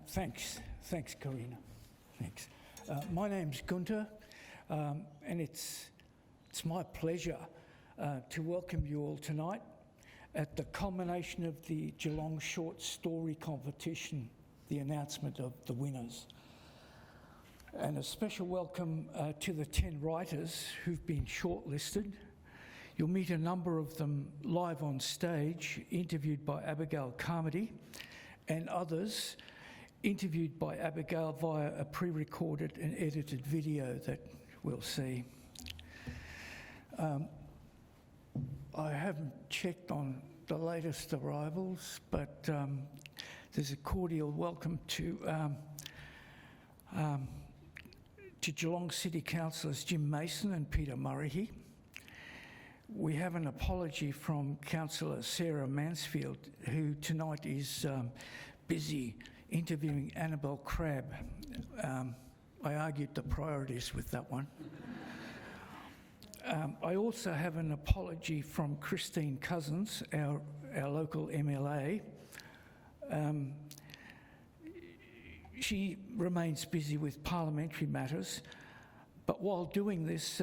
Thanks, Karina. Thanks. My name's Gunter, and it's my pleasure to welcome you all tonight at the culmination of the Djillong Short Story Competition, the announcement of the winners. And a special welcome to the 10 writers who've been shortlisted. You'll meet a number of them live on stage, interviewed by Abigail Carmody, and others interviewed by Abigail via a pre-recorded and edited video that we'll see. I haven't checked on the latest arrivals, but there's a cordial welcome to Geelong City Councillors Jim Mason and Peter Murray. We have an apology from Councillor Sarah Mansfield, who tonight is busy interviewing Annabelle Crabb. I argued the priorities with that one. I also have an apology from Christine Cousins, our local MLA. She remains busy with parliamentary matters, but while doing this,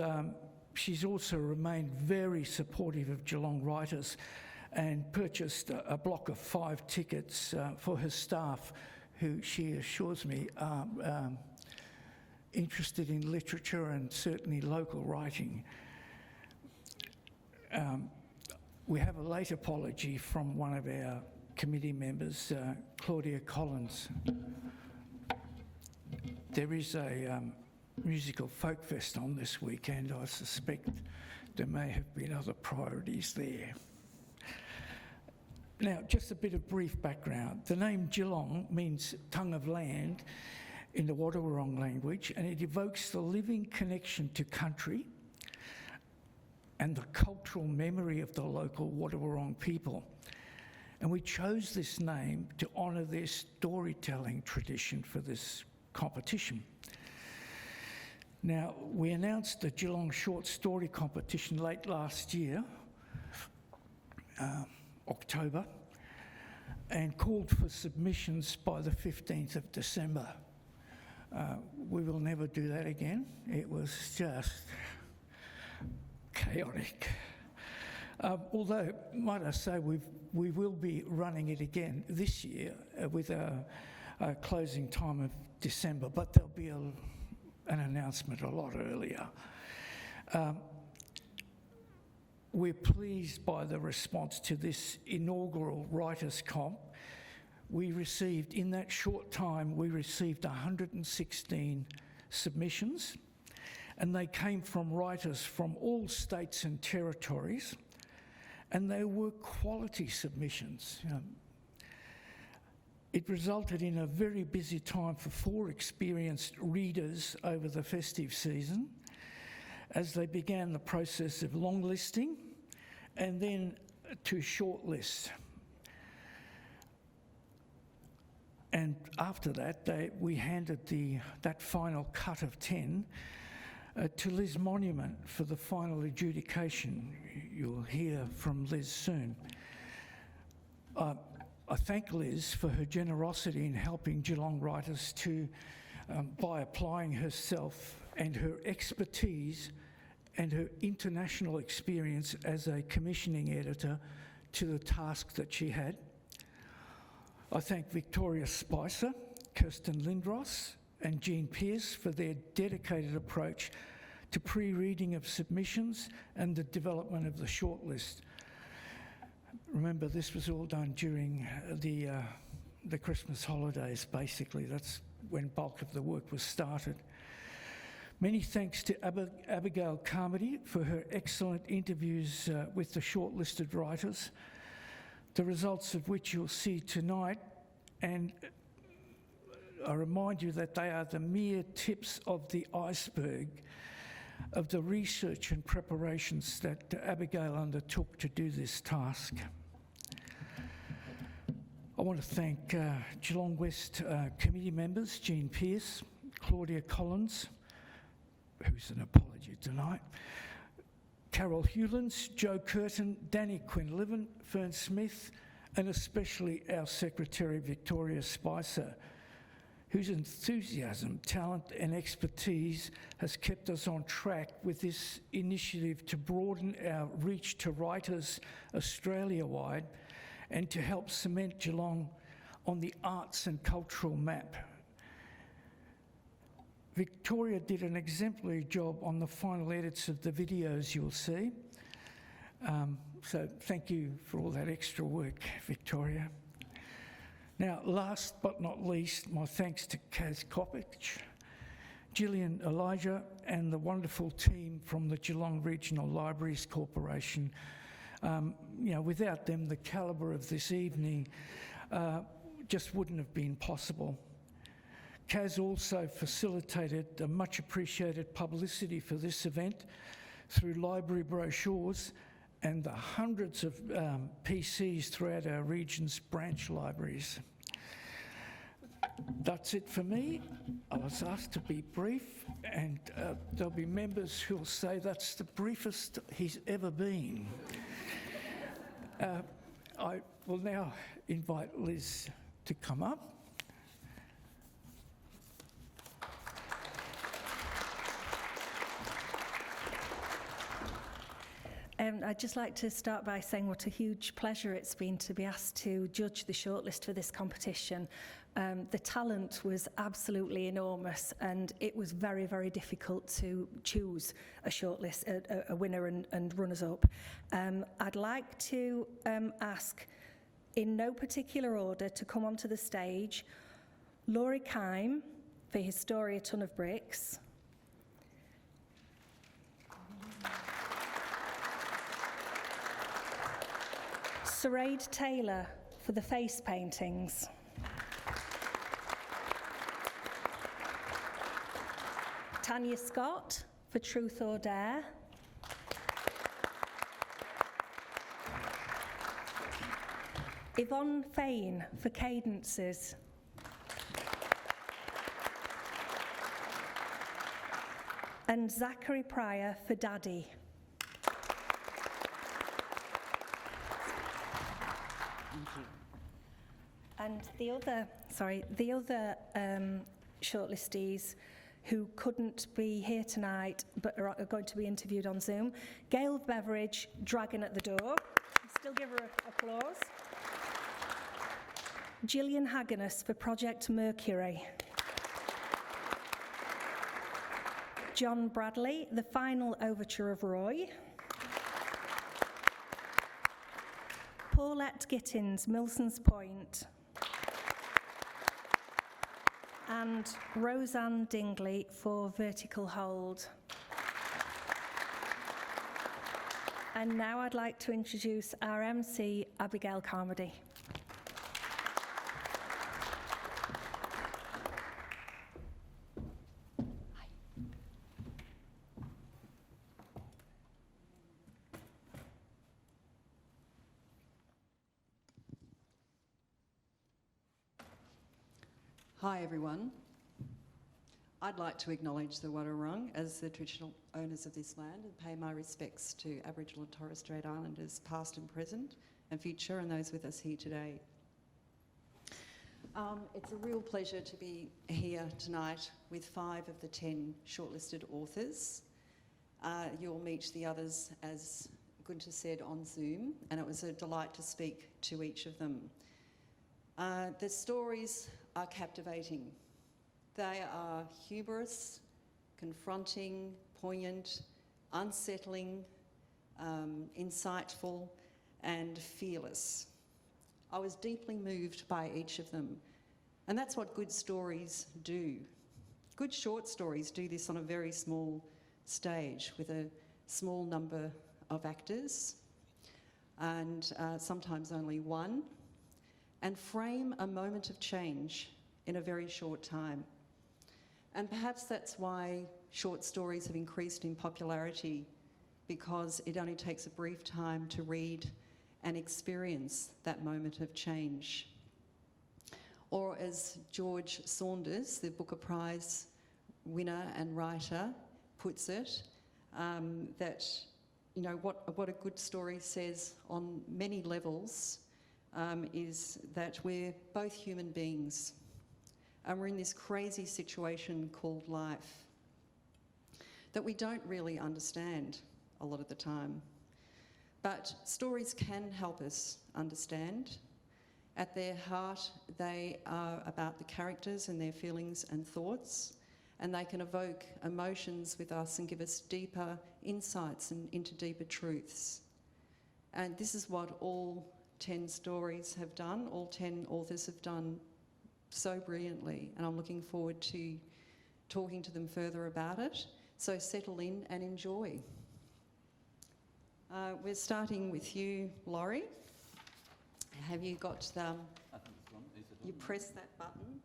she's also remained very supportive of Geelong writers and purchased a block of 5 tickets for her staff, who she assures me are interested in literature and certainly local writing. We have a late apology from one of our committee members, Claudia Collins. There is a musical folk fest on this weekend. I suspect there may have been other priorities there. Now, just a bit of brief background. The name Geelong means tongue of land in the Wadawurrung language, and it evokes the living connection to country and the cultural memory of the local Wadawurrung people. And we chose this name to honour their storytelling tradition for this competition. Now, we announced the Djillong Short Story Competition late last year, October, and called for submissions by the 15th of December. We will never do that again. It was just chaotic. Although, might I say, we will be running it again this year with a closing time of December, but there'll be an announcement a lot earlier. We're pleased by the response to this inaugural Writers' Comp. In that short time, we received 116 submissions, and they came from writers from all states and territories, and they were quality submissions. It resulted in a very busy time for 4 experienced readers over the festive season as they began the process of long listing and then to shortlist. And after that, we handed that final cut of 10 to Liz Monument for the final adjudication. You'll hear from Liz soon. I thank Liz for her generosity in helping Geelong writers by applying herself and her expertise and her international experience as a commissioning editor to the task that she had. I thank Victoria Spicer, Kirsten Lindros and Jean Pearce for their dedicated approach to pre-reading of submissions and the development of the shortlist. Remember, this was all done during the Christmas holidays, basically. That's when bulk of the work was started. Many thanks to Abigail Carmody for her excellent interviews with the shortlisted writers, the results of which you'll see tonight. And I remind you that they are the mere tips of the iceberg of the research and preparations that Abigail undertook to do this task. I want to thank Geelong West committee members, Jean Pearce, Claudia Collins, who's an apology tonight, Carol Hewlands, Joe Curtin, Danny Quinlivan, Fern Smith, and especially our Secretary Victoria Spicer, whose enthusiasm, talent and expertise has kept us on track with this initiative to broaden our reach to writers Australia-wide and to help cement Geelong on the arts and cultural map. Victoria did an exemplary job on the final edits of the videos you'll see. So thank you for all that extra work, Victoria. Now, last but not least, my thanks to Kaz Kopich, Jillian Elijah, and the wonderful team from the Geelong Regional Libraries Corporation. Without them, the calibre of this evening just wouldn't have been possible. Kaz also facilitated the much appreciated publicity for this event through library brochures and the hundreds of PCs throughout our region's branch libraries. That's it for me. I was asked to be brief, and there'll be members who'll say that's the briefest he's ever been. I will now invite Liz to come up. I'd just like to start by saying what a huge pleasure it's been to be asked to judge the shortlist for this competition. The talent was absolutely enormous, and it was very, very difficult to choose a shortlist, a winner and runners-up. I'd like to ask, in no particular order, to come onto the stage, Laurie Kime for Historia Ton of Bricks, Saraid Taylor for the face paintings, Tanya Scott for Truth or Dare, Yvonne Fain for Cadences, and Zachary Pryor for Daddy. And the other shortlistees who couldn't be here tonight but are going to be interviewed on Zoom: Gail Beveridge, dragging at the door. Still give her applause. Jillian Hageners for Project Mercury. John Bradley, The Final Overture of Roy. Paulette Gittins, Milson's Point. And Roseanne Dingley for Vertical Hold. And now I'd like to introduce our MC, Abigail Carmody. Hi everyone. I'd like to acknowledge the Wadawurrung as the traditional owners of this land and pay my respects to Aboriginal and Torres Strait Islanders past and present and future, and those with us here today. It's a real pleasure to be here tonight with 5 of the 10 shortlisted authors. You'll meet the others, as Gunter said, on Zoom, and it was a delight to speak to each of them. The stories are captivating. They are humorous, confronting, poignant, unsettling, insightful, and fearless. I was deeply moved by each of them, and that's what good stories do. Good short stories do this on a very small stage with a small number of actors, and sometimes only one, and frame a moment of change in a very short time. And perhaps that's why short stories have increased in popularity, because it only takes a brief time to read and experience that moment of change. Or as George Saunders, the Booker Prize winner and writer, puts it, that what a good story says on many levels is that we're both human beings and we're in this crazy situation called life that we don't really understand a lot of the time. But stories can help us understand. At their heart, they are about the characters and their feelings and thoughts, and they can evoke emotions with us and give us deeper insights and into deeper truths. And this is what all 10 stories have done, all 10 authors have done so brilliantly, and I'm looking forward to talking to them further about it. So settle in and enjoy. We're starting with you, Laurie. Have you got the... I think it's on. Is it on? You press that button.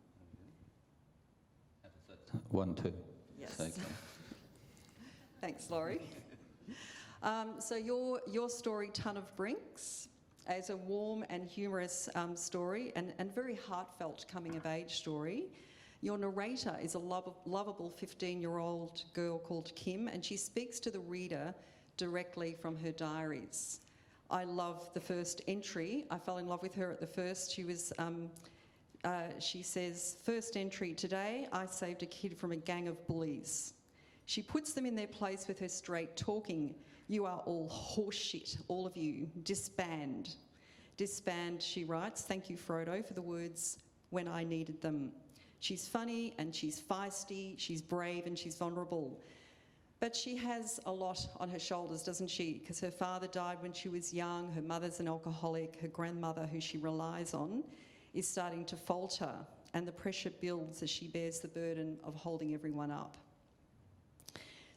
How does that... 1, 2. Yes. Okay. Thanks, Laurie. So your story, Ton of Brinks, is a warm and humorous story and very heartfelt coming-of-age story. Your narrator is a lovable 15-year-old girl called Kim, and she speaks to the reader directly from her diaries. I love the first entry. I fell in love with her at the first. She says, first entry, today I saved a kid from a gang of bullies. She puts them in their place with her straight talking. You are all horseshit, all of you. Disband. Disband, she writes. Thank you, Frodo, for the words when I needed them. She's funny and she's feisty, she's brave and she's vulnerable. But she has a lot on her shoulders, doesn't she? Because her father died when she was young, her mother's an alcoholic, her grandmother, who she relies on, is starting to falter, and the pressure builds as she bears the burden of holding everyone up.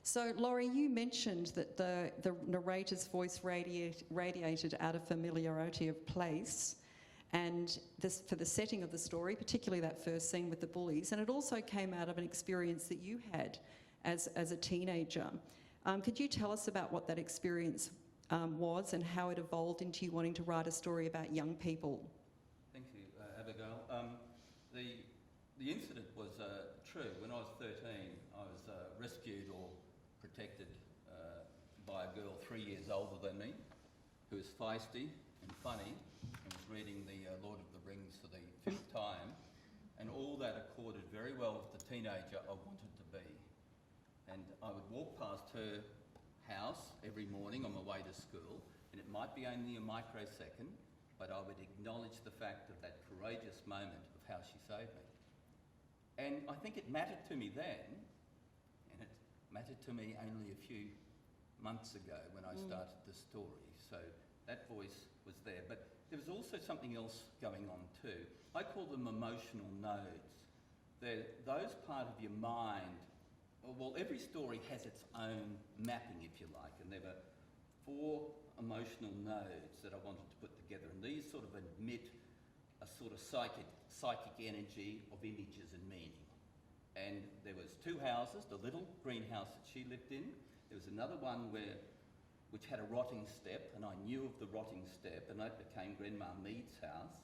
So, Laurie, you mentioned that the narrator's voice radiated out of familiarity of place and this, for the setting of the story, particularly that first scene with the bullies, and it also came out of an experience that you had as a teenager. Could you tell us about what that experience was and how it evolved into you wanting to write a story about young people? Thank you, Abigail. The incident was true. When I was 13, I was rescued or protected by a girl 3 years older than me, who was feisty and funny and was reading the Lord of the Rings for the 5th time, and all that accorded very well with the teenager I wanted to be. And I would walk past her house every morning on my way to school, and it might be only a microsecond, but I would acknowledge the fact of that courageous moment of how she saved me. And I think it mattered to me then, and it mattered to me only a few months ago when I started the story. So that voice was there. But there was also something else going on too. I call them emotional nodes. They're those part of your mind. Well, every story has its own mapping, if you like, and there were 4 emotional nodes that I wanted to put together, and these sort of emit a sort of psychic energy of images and meaning. And there was 2 houses, the little greenhouse that she lived in. There was another one which had a rotting step, and I knew of the rotting step, and that became Grandma Mead's house.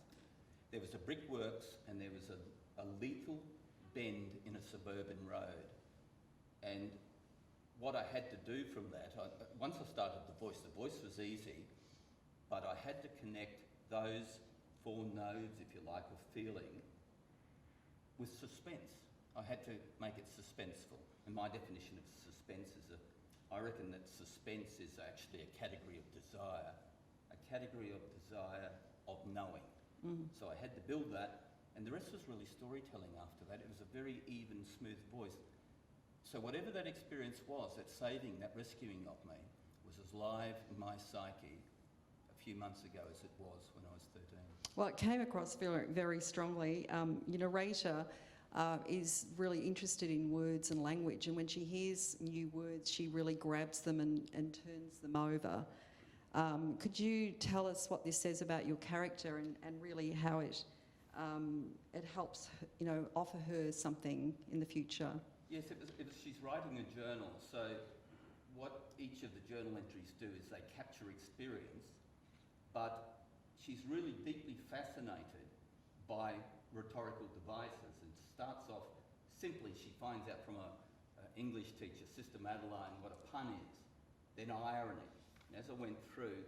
There was a brickworks, and there was a lethal bend in a suburban road. And what I had to do from that, once I started the voice was easy, but I had to connect those 4 nodes, if you like, of feeling with suspense. I had to make it suspenseful. And my definition of suspense is I reckon that suspense is actually a category of desire of knowing. So I had to build that, and the rest was really storytelling after that. It was a very even, smooth voice. So whatever that experience was, that saving, that rescuing of me, was as live in my psyche a few months ago as it was when I was 13. Well, it came across very, very strongly. Your narrator is really interested in words and language, and when she hears new words, she really grabs them and turns them over. Could you tell us what this says about your character and really how it helps, offer her something in the future? Yes, she's writing a journal, so what each of the journal entries do is they capture experience, but she's really deeply fascinated by rhetorical devices, and starts off simply. She finds out from an English teacher, Sister Madeline, what a pun is, then irony. And as I went through,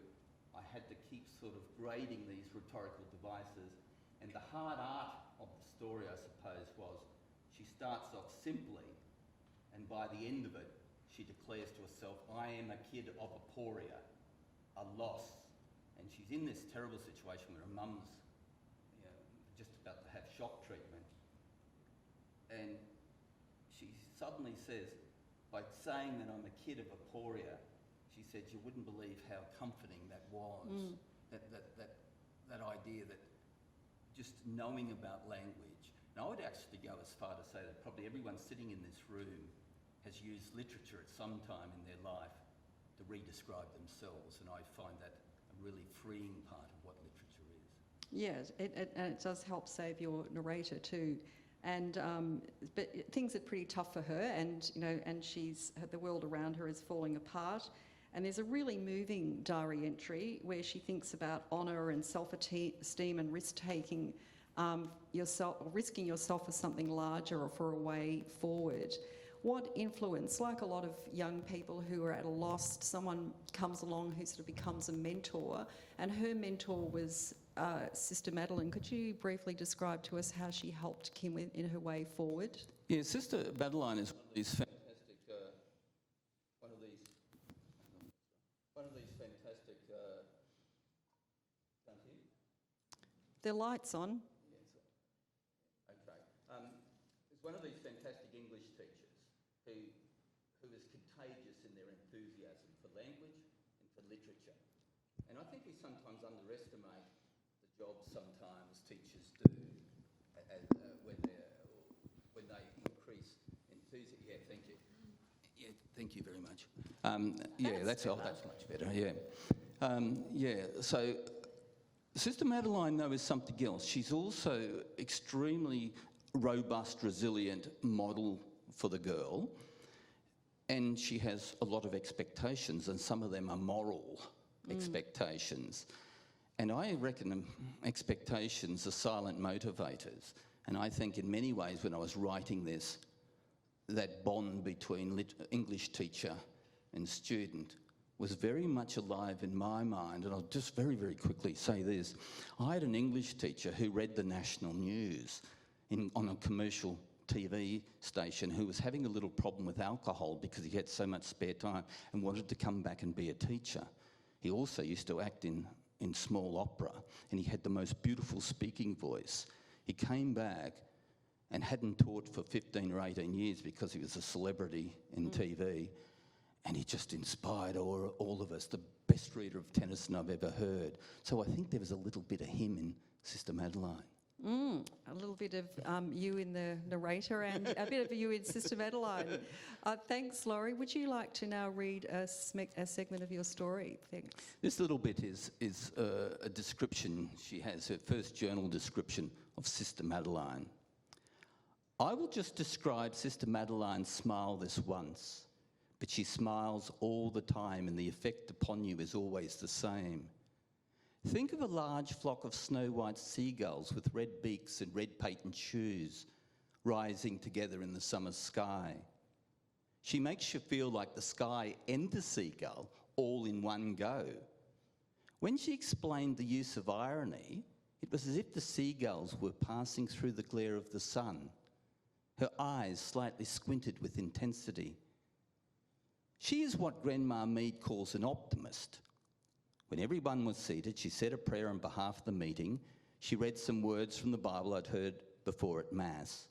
I had to keep sort of grading these rhetorical devices. And the hard art of the story, I suppose, was she starts off simply, and by the end of it, she declares to herself, I am a kid of aporia, a loss. And she's in this terrible situation where her mum's just about to have shock treatment. And she suddenly says, by saying that I'm a kid of aporia, she said, you wouldn't believe how comforting that was. That idea that just knowing about language. Now, I would actually go as far to say that probably everyone sitting in this room has used literature at some time in their life to re-describe themselves, and I find that a really freeing part of what literature is. Yes, and it does help save your narrator too. And but things are pretty tough for her, and and the world around her is falling apart. And there's a really moving diary entry where she thinks about honour and self-esteem and risk-taking, risking yourself for something larger or for a way forward. What influence, like a lot of young people who are at a loss, someone comes along who sort of becomes a mentor, and her mentor was Sister Madeline. Could you briefly describe to us how she helped Kim in her way forward? Yeah, Sister Madeline is one of these fantastic, don't you? The light's on. Yes. Okay. It's one of these fantastic English teachers who is contagious in their enthusiasm for language and for literature. And I think we sometimes underestimate the job sometimes teachers do when they increase enthusiasm. Yeah, thank you. Yeah, thank you very much. That's much better. Yeah. So Sister Madeline, though, is something else. She's also extremely robust, resilient model for the girl, and she has a lot of expectations, and some of them are moral expectations. And I reckon expectations are silent motivators. And I think in many ways when I was writing this, that bond between English teacher and student was very much alive in my mind. And I'll just very, very quickly say this. I had an English teacher who read the national news on a commercial TV station who was having a little problem with alcohol because he had so much spare time and wanted to come back and be a teacher. He also used to act in small opera, and he had the most beautiful speaking voice. He came back and hadn't taught for 15 or 18 years because he was a celebrity in TV, and he just inspired all of us, the best reader of Tennyson I've ever heard. So I think there was a little bit of him in Sister Madeline. A little bit of you in the narrator and a bit of you in Sister Madeline. Thanks, Laurie. Would you like to now read a segment of your story? Thanks. This little bit is a description she has, her first journal description of Sister Madeline. I will just describe Sister Madeline's smile this once, but she smiles all the time and the effect upon you is always the same. Think of a large flock of snow-white seagulls with red beaks and red patent shoes rising together in the summer sky. She makes you feel like the sky and the seagull all in one go. When she explained the use of irony, it was as if the seagulls were passing through the glare of the sun, her eyes slightly squinted with intensity. She is what Grandma Mead calls an optimist. When everyone was seated, she said a prayer on behalf of the meeting. She read some words from the Bible I'd heard before at Mass.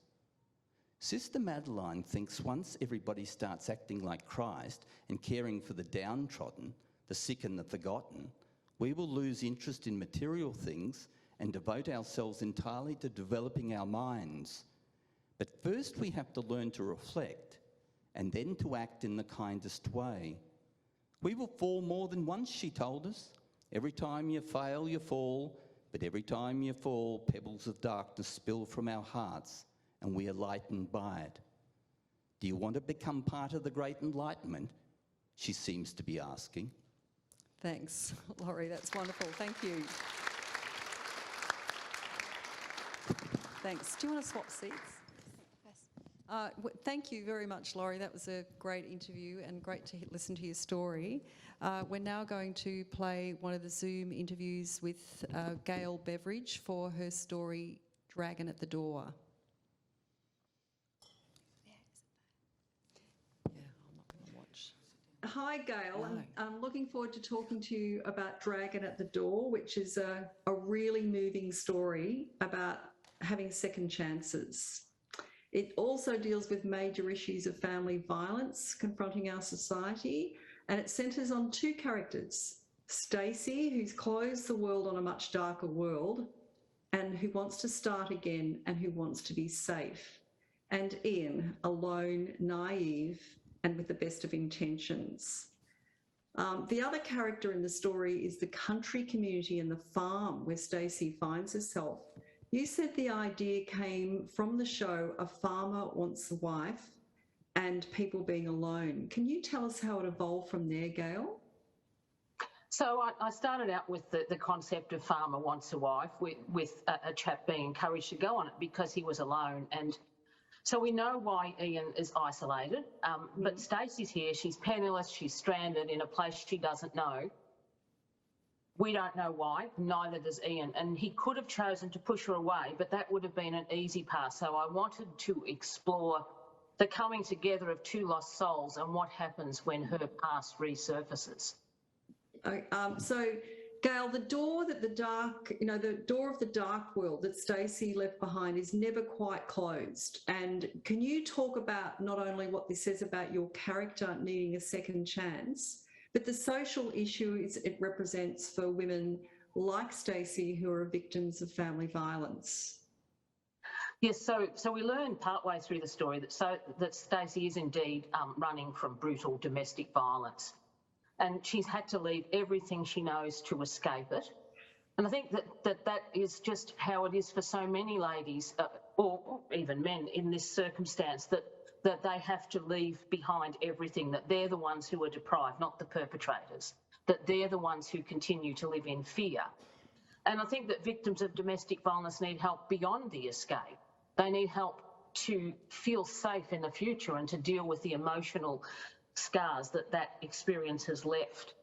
Sister Madeline thinks once everybody starts acting like Christ and caring for the downtrodden, the sick and the forgotten, we will lose interest in material things and devote ourselves entirely to developing our minds. But first we have to learn to reflect and then to act in the kindest way. We will fall more than once, she told us. Every time you fail, you fall, but every time you fall, pebbles of darkness spill from our hearts, and we are lightened by it. Do you want to become part of the great enlightenment? She seems to be asking. Thanks, Laurie. That's wonderful. Thank you. Thanks. Do you want to swap seats? Thank you very much, Laurie. That was a great interview and great to listen to your story. We're now going to play one of the Zoom interviews with Gail Beveridge for her story, Dragon at the Door. Yeah, I'm not going to watch. Hi, Gail. I'm looking forward to talking to you about Dragon at the Door, which is a really moving story about having second chances. It also deals with major issues of family violence confronting our society, and it centres on two characters, Stacey, who's closed the world on a much darker world and who wants to start again and who wants to be safe, and Ian, alone, naive, and with the best of intentions. The other character in the story is the country community and the farm where Stacey finds herself. You said the idea came from the show A Farmer Wants a Wife and people being alone. Can you tell us how it evolved from there, Gail? So I started out with the concept of farmer wants a wife with a chap being encouraged to go on it because he was alone. And so we know why Ian is isolated, but Stacey's here, she's penniless, she's stranded in a place she doesn't know. We don't know why, neither does Ian, and he could have chosen to push her away, but that would have been an easy path. So I wanted to explore the coming together of two lost souls and what happens when her past resurfaces. So, Gail, the door of the dark world that Stacey left behind is never quite closed. And can you talk about not only what this says about your character needing a second chance, but the social issues it represents for women like Stacey who are victims of family violence? Yes, so we learn partway through the story that Stacey is indeed running from brutal domestic violence, and she's had to leave everything she knows to escape it. And I think that is just how it is for so many ladies, or even men in this circumstance, that they have to leave behind everything, that they're the ones who are deprived, not the perpetrators, that they're the ones who continue to live in fear. And I think that victims of domestic violence need help beyond the escape. They need help to feel safe in the future and to deal with the emotional scars that experience has left.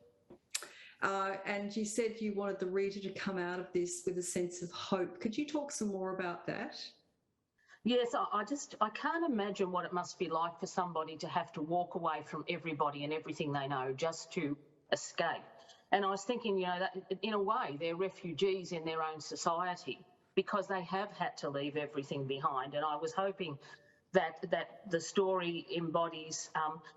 And you said you wanted the reader to come out of this with a sense of hope. Could you talk some more about that? Yes, I can't imagine what it must be like for somebody to have to walk away from everybody and everything they know just to escape. And I was thinking, that in a way they're refugees in their own society because they have had to leave everything behind. And I was hoping that the story embodies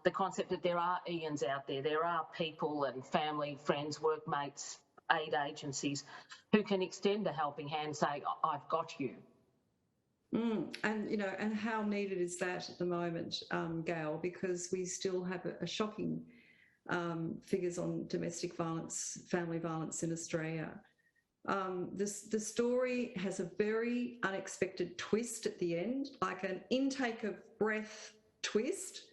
the concept that there are Ians out there. There are people and family, friends, workmates, aid agencies who can extend a helping hand, saying, I've got you. And how needed is that at the moment, Gail, because we still have a shocking figures on domestic violence, family violence in Australia. The story has a very unexpected twist at the end, like an intake of breath twist.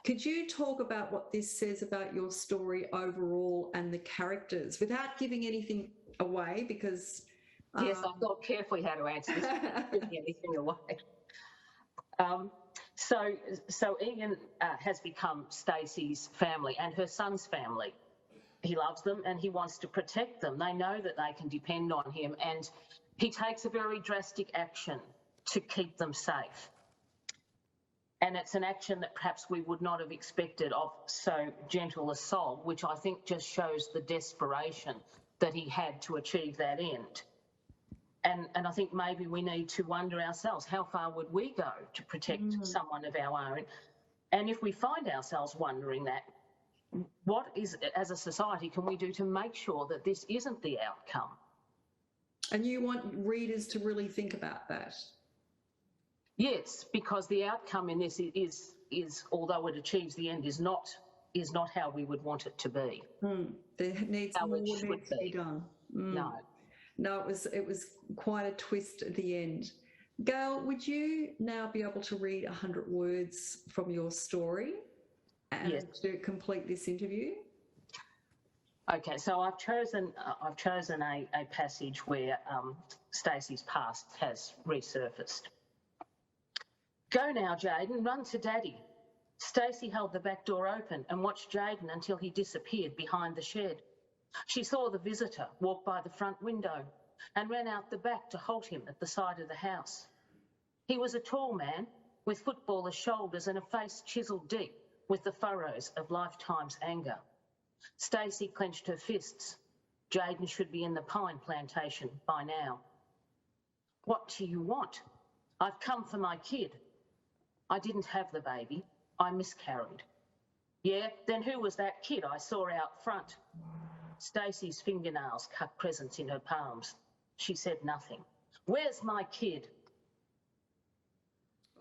Could you talk about what this says about your story overall and the characters without giving anything away? Because yes, I thought carefully how to answer this without giving anything away. So Ian has become Stacey's family and her son's family. He loves them and he wants to protect them. They know that they can depend on him, and he takes a very drastic action to keep them safe. And it's an action that perhaps we would not have expected of so gentle a soul, which I think just shows the desperation that he had to achieve that end. And I think maybe we need to wonder ourselves, how far would we go to protect someone of our own? And if we find ourselves wondering that, what is, as a society, can we do to make sure that this isn't the outcome? And you want readers to really think about that? Yes, because the outcome in this is although it achieves the end, is not how we would want it to be. There needs more to be done. No, it was quite a twist at the end. Gail, would you now be able to read 100 words from your story and to complete this interview? Okay, so I've chosen a passage where Stacey's past has resurfaced. Go now, Jaden, run to Daddy. Stacey held the back door open and watched Jaden until he disappeared behind the shed. She saw the visitor walk by the front window and ran out the back to halt him at the side of the house. He was a tall man with footballer's shoulders and a face chiselled deep with the furrows of lifetime's anger. Stacey clenched her fists. Jaden should be in the pine plantation by now. What do you want? I've come for my kid. I didn't have the baby. I miscarried. Yeah, then who was that kid I saw out front? Stacey's fingernails cut crescents in her palms. She said nothing. Where's my kid?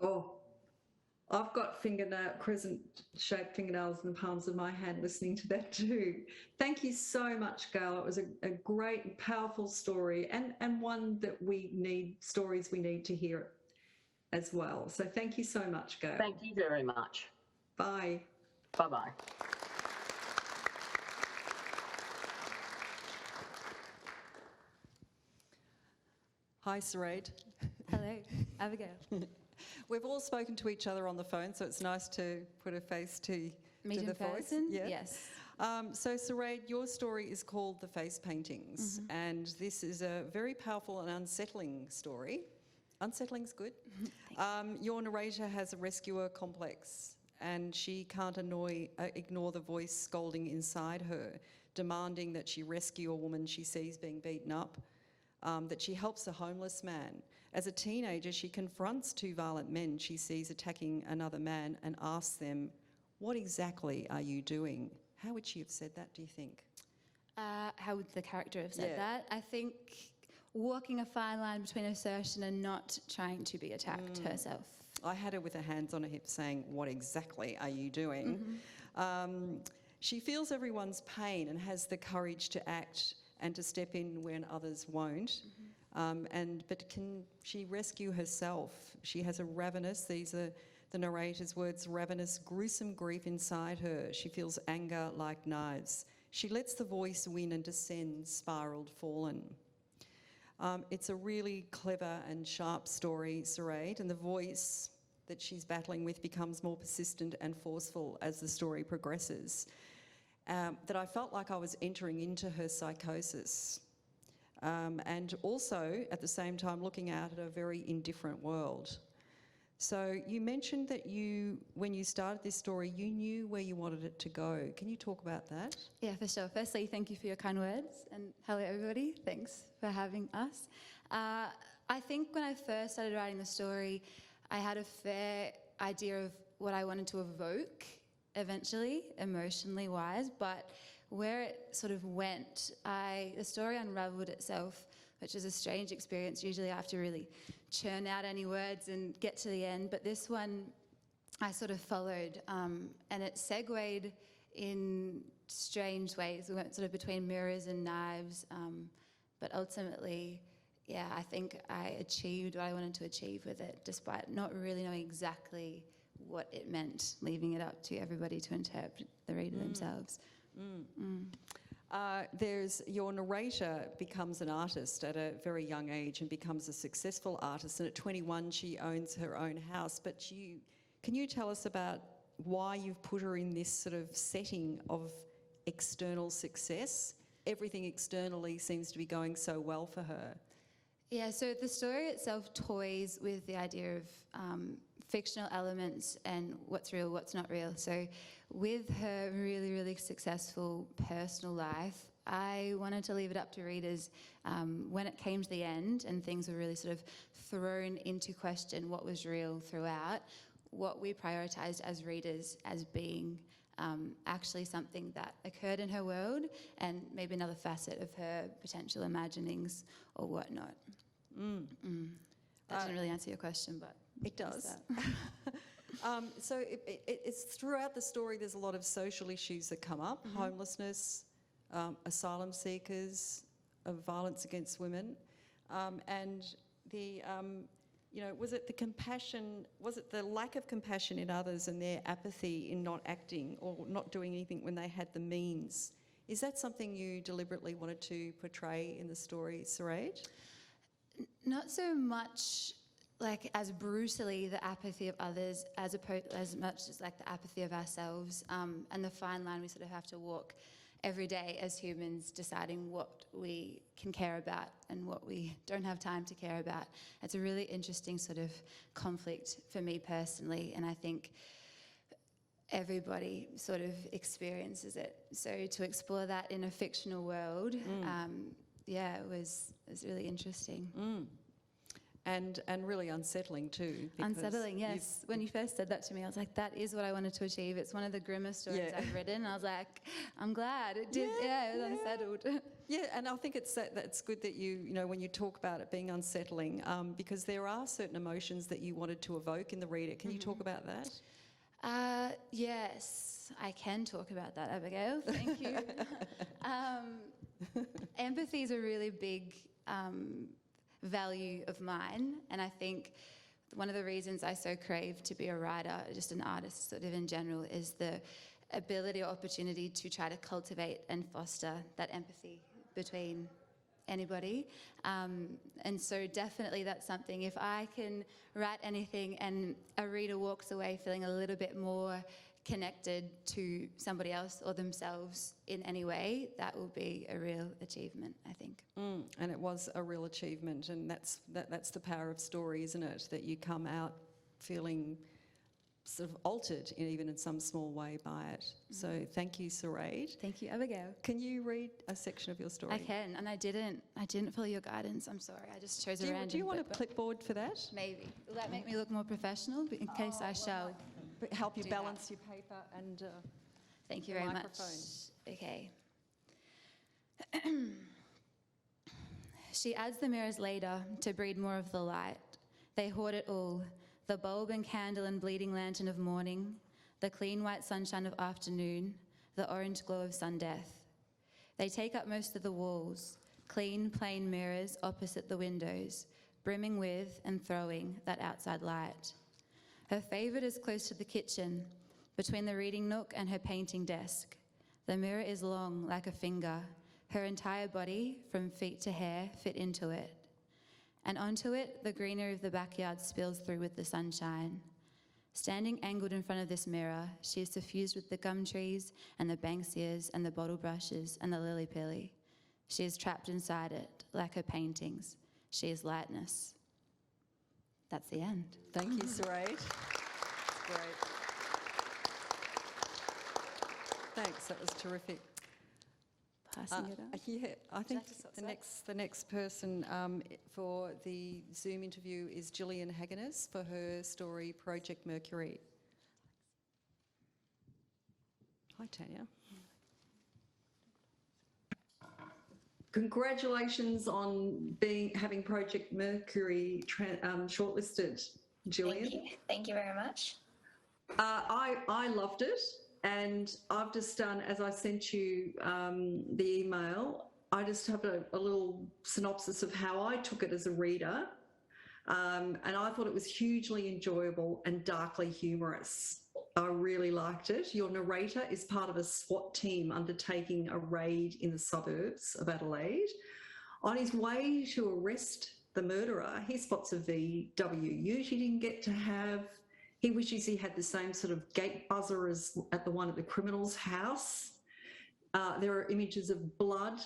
Oh, I've got crescent-shaped fingernails in the palms of my hand listening to that too. Thank you so much, Gail. It was a great, powerful story and one that we need to hear as well. So thank you so much, Gail. Thank you very much. Bye. Bye-bye. Hi, Sareed. Hello, Abigail. We've all spoken to each other on the phone, so it's nice to put a face to Meet the in voice. person? Yeah. Yes. So, Sareed, your story is called The Face Paintings, and this is a very powerful and unsettling story. Unsettling's good. Your narrator has a rescuer complex, and she can't ignore the voice scolding inside her, demanding that she rescue a woman she sees being beaten up, that she helps a homeless man. As a teenager, she confronts two violent men she sees attacking another man and asks them, "What exactly are you doing?" How would she have said that, do you think? How would the character have said Yeah. that? I think walking a fine line between assertion and not trying to be attacked herself. I had her with her hands on her hips saying, "What exactly are you doing?" She feels everyone's pain and has the courage to act and to step in when others won't. But can she rescue herself? She has a ravenous, these are the narrator's words, ravenous, gruesome grief inside her. She feels anger like knives. She lets the voice win and descends, spiralled, fallen. It's a really clever and sharp story, Sareed, and the voice that she's battling with becomes more persistent and forceful as the story progresses. That I felt like I was entering into her psychosis. And also, at the same time, looking out at a very indifferent world. So you mentioned that when you started this story, you knew where you wanted it to go. Can you talk about that? Yeah, for sure. Firstly, thank you for your kind words, and hello everybody. Thanks for having us. I think when I first started writing the story, I had a fair idea of what I wanted to evoke eventually, emotionally wise, but where it sort of went, the story unravelled itself, which is a strange experience. Usually I have to really churn out any words and get to the end, but this one I sort of followed, and it segued in strange ways. We went sort of between mirrors and knives, but ultimately, yeah, I think I achieved what I wanted to achieve with it, despite not really knowing exactly what it meant, leaving it up to everybody to interpret, the reader themselves. There's your narrator becomes an artist at a very young age and becomes a successful artist, and at 21 she owns her own house. But can you tell us about why you've put her in this sort of setting of external success? Everything externally seems to be going so well for her. Yeah, so the story itself toys with the idea of fictional elements and what's real, what's not real. So with her really, really successful personal life, I wanted to leave it up to readers when it came to the end and things were really sort of thrown into question what was real throughout, what we prioritised as readers as being actually something that occurred in her world and maybe another facet of her potential imaginings or whatnot. That didn't really answer your question, but it does. So it's throughout the story there's a lot of social issues that come up, homelessness, asylum seekers, violence against women, and the was it the compassion, was it the lack of compassion in others and their apathy in not acting or not doing anything when they had the means? Is that something you deliberately wanted to portray in the story, Sareed? not so much like as brutally the apathy of others as much as like the apathy of ourselves, and the fine line we sort of have to walk every day as humans, deciding what we can care about and what we don't have time to care about. It's a really interesting sort of conflict for me personally, and I think everybody sort of experiences it. So to explore that in a fictional world, it was really interesting. And really unsettling too. Unsettling, yes. When you first said that to me, I was like, that is what I wanted to achieve. It's one of the grimmest stories I've written. I was like, I'm glad it did. Yeah, it was unsettled. Yeah, and I think it's good that you know, when you talk about it being unsettling, because there are certain emotions that you wanted to evoke in the reader. Can you talk about that? Yes, I can talk about that, Abigail. Thank you. Empathy is a really big value of mine, and I think one of the reasons I so crave to be a writer, just an artist sort of in general, is the ability or opportunity to try to cultivate and foster that empathy between anybody. And so definitely that's something, if I can write anything and a reader walks away feeling a little bit more connected to somebody else or themselves in any way, that will be a real achievement, I think. And it was a real achievement, and that's the power of story, isn't it? That you come out feeling sort of altered, even in some small way, by it. So thank you, Saraid. Thank you, Abigail. Can you read a section of your story? I can, and I didn't follow your guidance. I'm sorry, I just chose a random. Do you want a bit, clipboard for that? Maybe. Will that make me look more professional? But in case I shall. Help you do balance your paper and Thank you the very microphone. much. Okay. She adds the mirrors later to breed more of the light. They hoard it all, the bulb and candle and bleeding lantern of morning, the clean white sunshine of afternoon, the orange glow of sun-death. They take up most of the walls, clean, plain mirrors opposite the windows, brimming with and throwing that outside light. Her favourite is close to the kitchen, between the reading nook and her painting desk. The mirror is long like a finger. Her entire body, from feet to hair, fit into it. And onto it, the greenery of the backyard spills through with the sunshine. Standing angled in front of this mirror, she is suffused with the gum trees and the banksias and the bottle brushes and the lily-pilly. She is trapped inside it, like her paintings. She is lightness. That's the end. Thank you, Saraid. Great. Thanks, that was terrific. Passing it on. Yeah, I think like to the next person for the Zoom interview is Jillian Hageners for her story Project Mercury. Hi, Tanya. Congratulations on having Project Mercury shortlisted, Jillian. Thank you very much. I loved it, and I've just done, as I sent you the email, I just have a little synopsis of how I took it as a reader, and I thought it was hugely enjoyable and darkly humorous. I really liked it. Your narrator is part of a SWAT team undertaking a raid in the suburbs of Adelaide. On his way to arrest the murderer, he spots a VW ute he didn't get to have. He wishes he had the same sort of gate buzzer as at the one at the criminal's house. There are images of blood,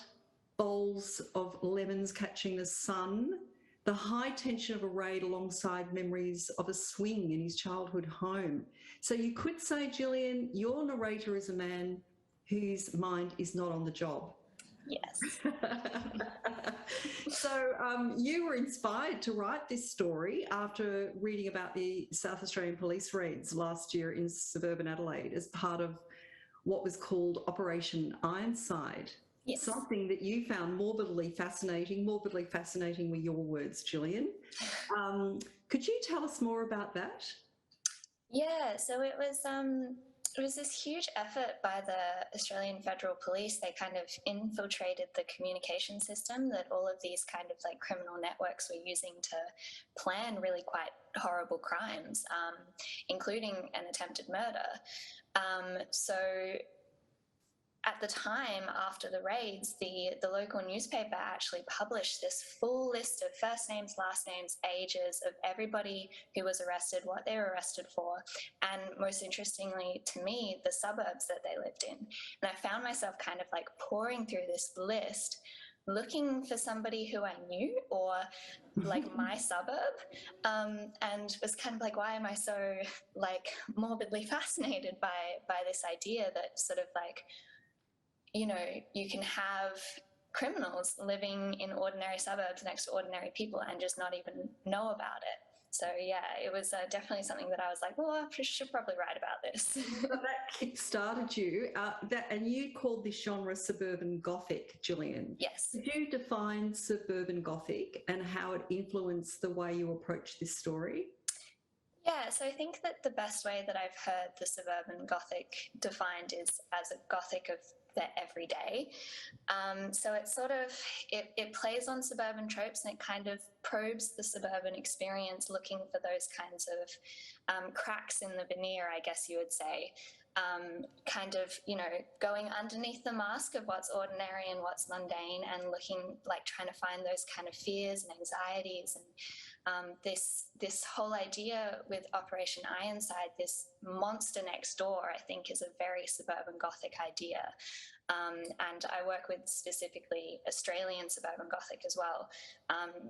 bowls of lemons catching the sun, the high tension of a raid alongside memories of a swing in his childhood home. So you could say, Jillian, your narrator is a man whose mind is not on the job. Yes. So you were inspired to write this story after reading about the South Australian police raids last year in suburban Adelaide as part of what was called Operation Ironside. Yes. Something that you found morbidly fascinating were your words, Jillian. Could you tell us more about that? Yeah, so it was this huge effort by the Australian Federal Police. They kind of infiltrated the communication system that all of these kind of like criminal networks were using to plan really quite horrible crimes, including an attempted murder. So at the time, after the raids, the local newspaper actually published this full list of first names, last names, ages of everybody who was arrested, what they were arrested for, and most interestingly to me, the suburbs that they lived in. And I found myself kind of like poring through this list, looking for somebody who I knew or like my suburb, and was kind of like, why am I so like morbidly fascinated by this idea that sort of like, you know, you can have criminals living in ordinary suburbs next to ordinary people and just not even know about it. So yeah, it was definitely something that I was like, well, I should probably write about this. So that kick-started you, and you called this genre Suburban Gothic, Jillian. Yes. Could you define Suburban Gothic and how it influenced the way you approach this story? Yeah, so I think that the best way that I've heard the Suburban Gothic defined is as a Gothic of the everyday. So it sort of, it plays on suburban tropes, and it kind of probes the suburban experience, looking for those kinds of cracks in the veneer, I guess you would say. Kind of, you know, going underneath the mask of what's ordinary and what's mundane, and looking, like trying to find those kind of fears and anxieties. And this whole idea with Operation Ironside, this monster next door, I think is a very Suburban Gothic idea. And I work with specifically Australian Suburban Gothic as well.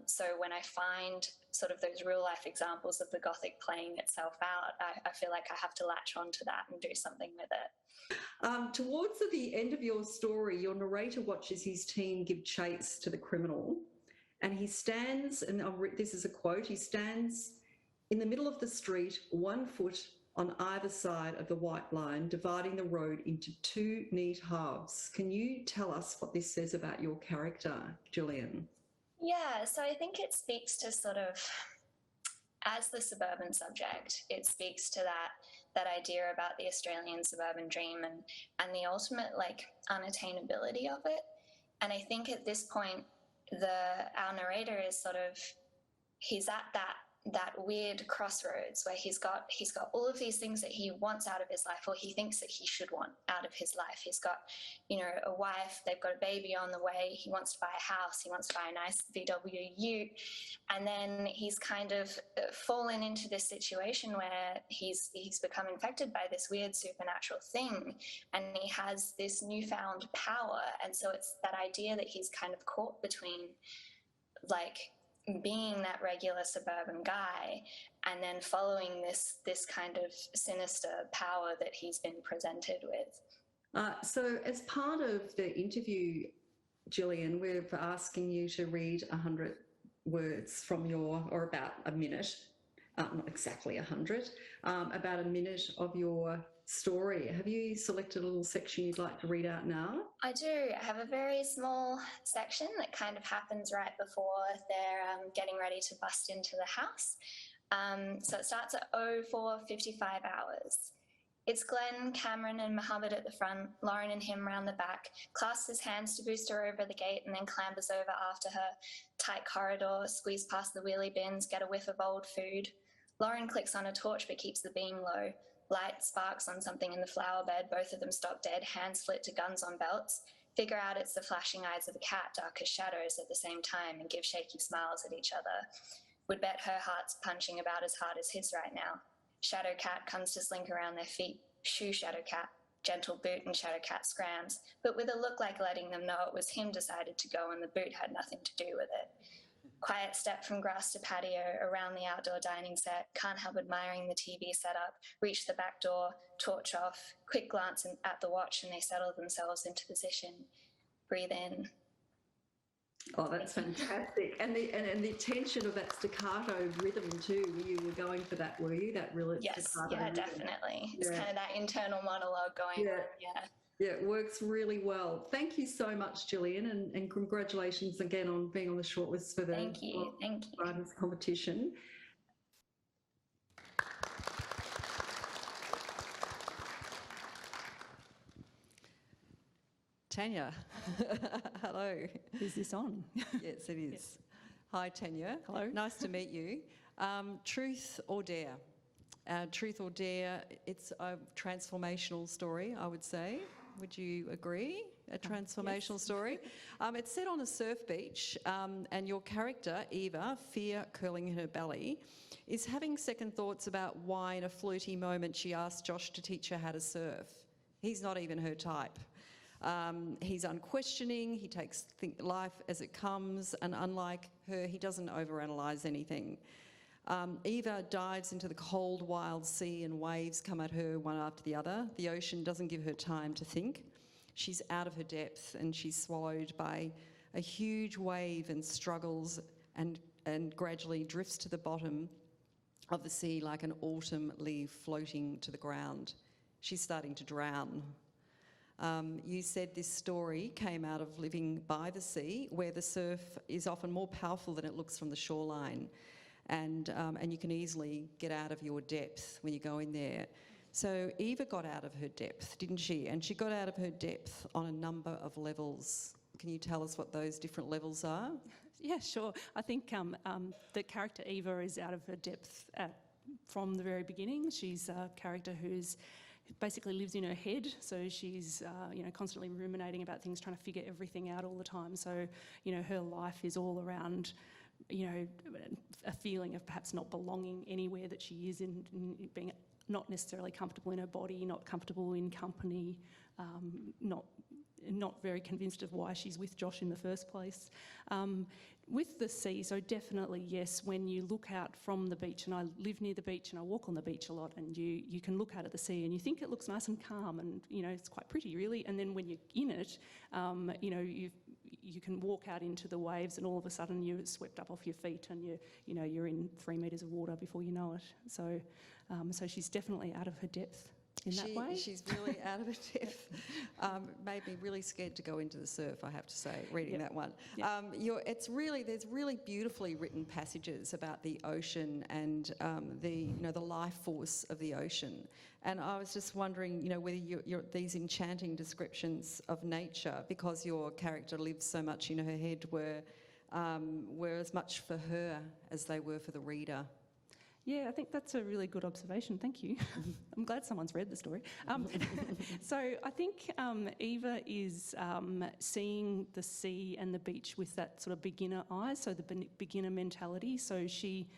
So when I find sort of those real life examples of the Gothic playing itself out, I feel like I have to latch onto that and do something with it. Towards the end of your story, your narrator watches his team give chase to the criminal, and he stands, and this is a quote, he stands in the middle of the street, 1 foot on either side of the white line, dividing the road into 2 neat halves. Can you tell us what this says about your character, Jillian? Yeah, so I think it speaks to sort of, as the suburban subject, it speaks to that idea about the Australian suburban dream and the ultimate like unattainability of it. And I think at this point, our narrator is sort of, he's at that weird crossroads where he's got all of these things that he wants out of his life, or he thinks that he should want out of his life. He's got, you know, a wife, they've got a baby on the way, he wants to buy a house, he wants to buy a nice VW ute, and then he's kind of fallen into this situation where he's become infected by this weird supernatural thing, and he has this newfound power. And so it's that idea that he's kind of caught between like being that regular suburban guy and then following this kind of sinister power that he's been presented with. So as part of the interview, Jillian, we're asking you to read 100 words from or about a minute, not exactly 100, about a minute of your story. Have you selected a little section you'd like to read out now? I do. I have a very small section that kind of happens right before they're getting ready to bust into the house. So it starts at 04:55 hours. It's Glenn, Cameron and Mohammed at the front, Lauren and him round the back, clasps his hands to boost her over the gate and then clambers over after her. Tight corridor, squeeze past the wheelie bins, get a whiff of old food. Lauren clicks on a torch but keeps the beam low. Light sparks on something in the flower bed, both of them stop dead, hands flit to guns on belts. Figure out it's the flashing eyes of a cat, dark as shadows at the same time, and give shaky smiles at each other. Would bet her heart's punching about as hard as his right now. Shadow cat comes to slink around their feet. Shoo, shadow cat. Gentle boot and shadow cat scrams, but with a look like letting them know it was him decided to go and the boot had nothing to do with it. Quiet step from grass to patio, around the outdoor dining set, can't help admiring the TV setup, reach the back door, torch off, quick glance at the watch and they settle themselves into position. Breathe in. Oh, that's fantastic. And the tension of that staccato rhythm too, you were going for that, were you? That real staccato rhythm. Definitely. It's kind of that internal monologue going on, Yeah, it works really well. Thank you so much, Jillian, and congratulations again on being on the shortlist for the Thank you. Writers Competition. Tanya, hello. Is this on? Yes, it is. Yes. Hi, Tanya. Hello. Nice to meet you. Truth or Dare? Truth or Dare, it's a transformational story, I would say. Would you agree? A transformational story. It's set on a surf beach, and your character, Eva, fear curling in her belly, is having second thoughts about why in a flirty moment she asked Josh to teach her how to surf. He's not even her type. He's unquestioning, he takes life as it comes, and unlike her, he doesn't overanalyze anything. Eva dives into the cold, wild sea and waves come at her one after the other. The ocean doesn't give her time to think. She's out of her depth and she's swallowed by a huge wave and struggles and gradually drifts to the bottom of the sea like an autumn leaf floating to the ground. She's starting to drown. You said this story came out of living by the sea, where the surf is often more powerful than it looks from the shoreline. And you can easily get out of your depth when you go in there. So Eva got out of her depth, didn't she? And she got out of her depth on a number of levels. Can you tell us what those different levels are? Yeah, sure. I think the character Eva is out of her depth from the very beginning. She's a character who basically lives in her head, so she's constantly ruminating about things, trying to figure everything out all the time. So her life is all around a feeling of perhaps not belonging anywhere that she is in being not necessarily comfortable in her body, not comfortable in company, not very convinced of why she's with Josh in the first place. With the sea, so definitely yes, when you look out from the beach, and I live near the beach and I walk on the beach a lot, and you can look out at the sea and you think it looks nice and calm and it's quite pretty really, and then when you're in it, you can walk out into the waves and all of a sudden you're swept up off your feet and you're in 3 metres of water before you know it. So she's definitely out of her depth in that way. She's really out of her depth. Made me really scared to go into the surf, I have to say, reading that one. There's really beautifully written passages about the ocean and the life force of the ocean. And I was just wondering, whether you're these enchanting descriptions of nature, because your character lives so much in her head, were as much for her as they were for the reader. Yeah, I think that's a really good observation. Thank you. I'm glad someone's read the story. So I think Eva is seeing the sea and the beach with that sort of beginner eyes, so the beginner mentality. So she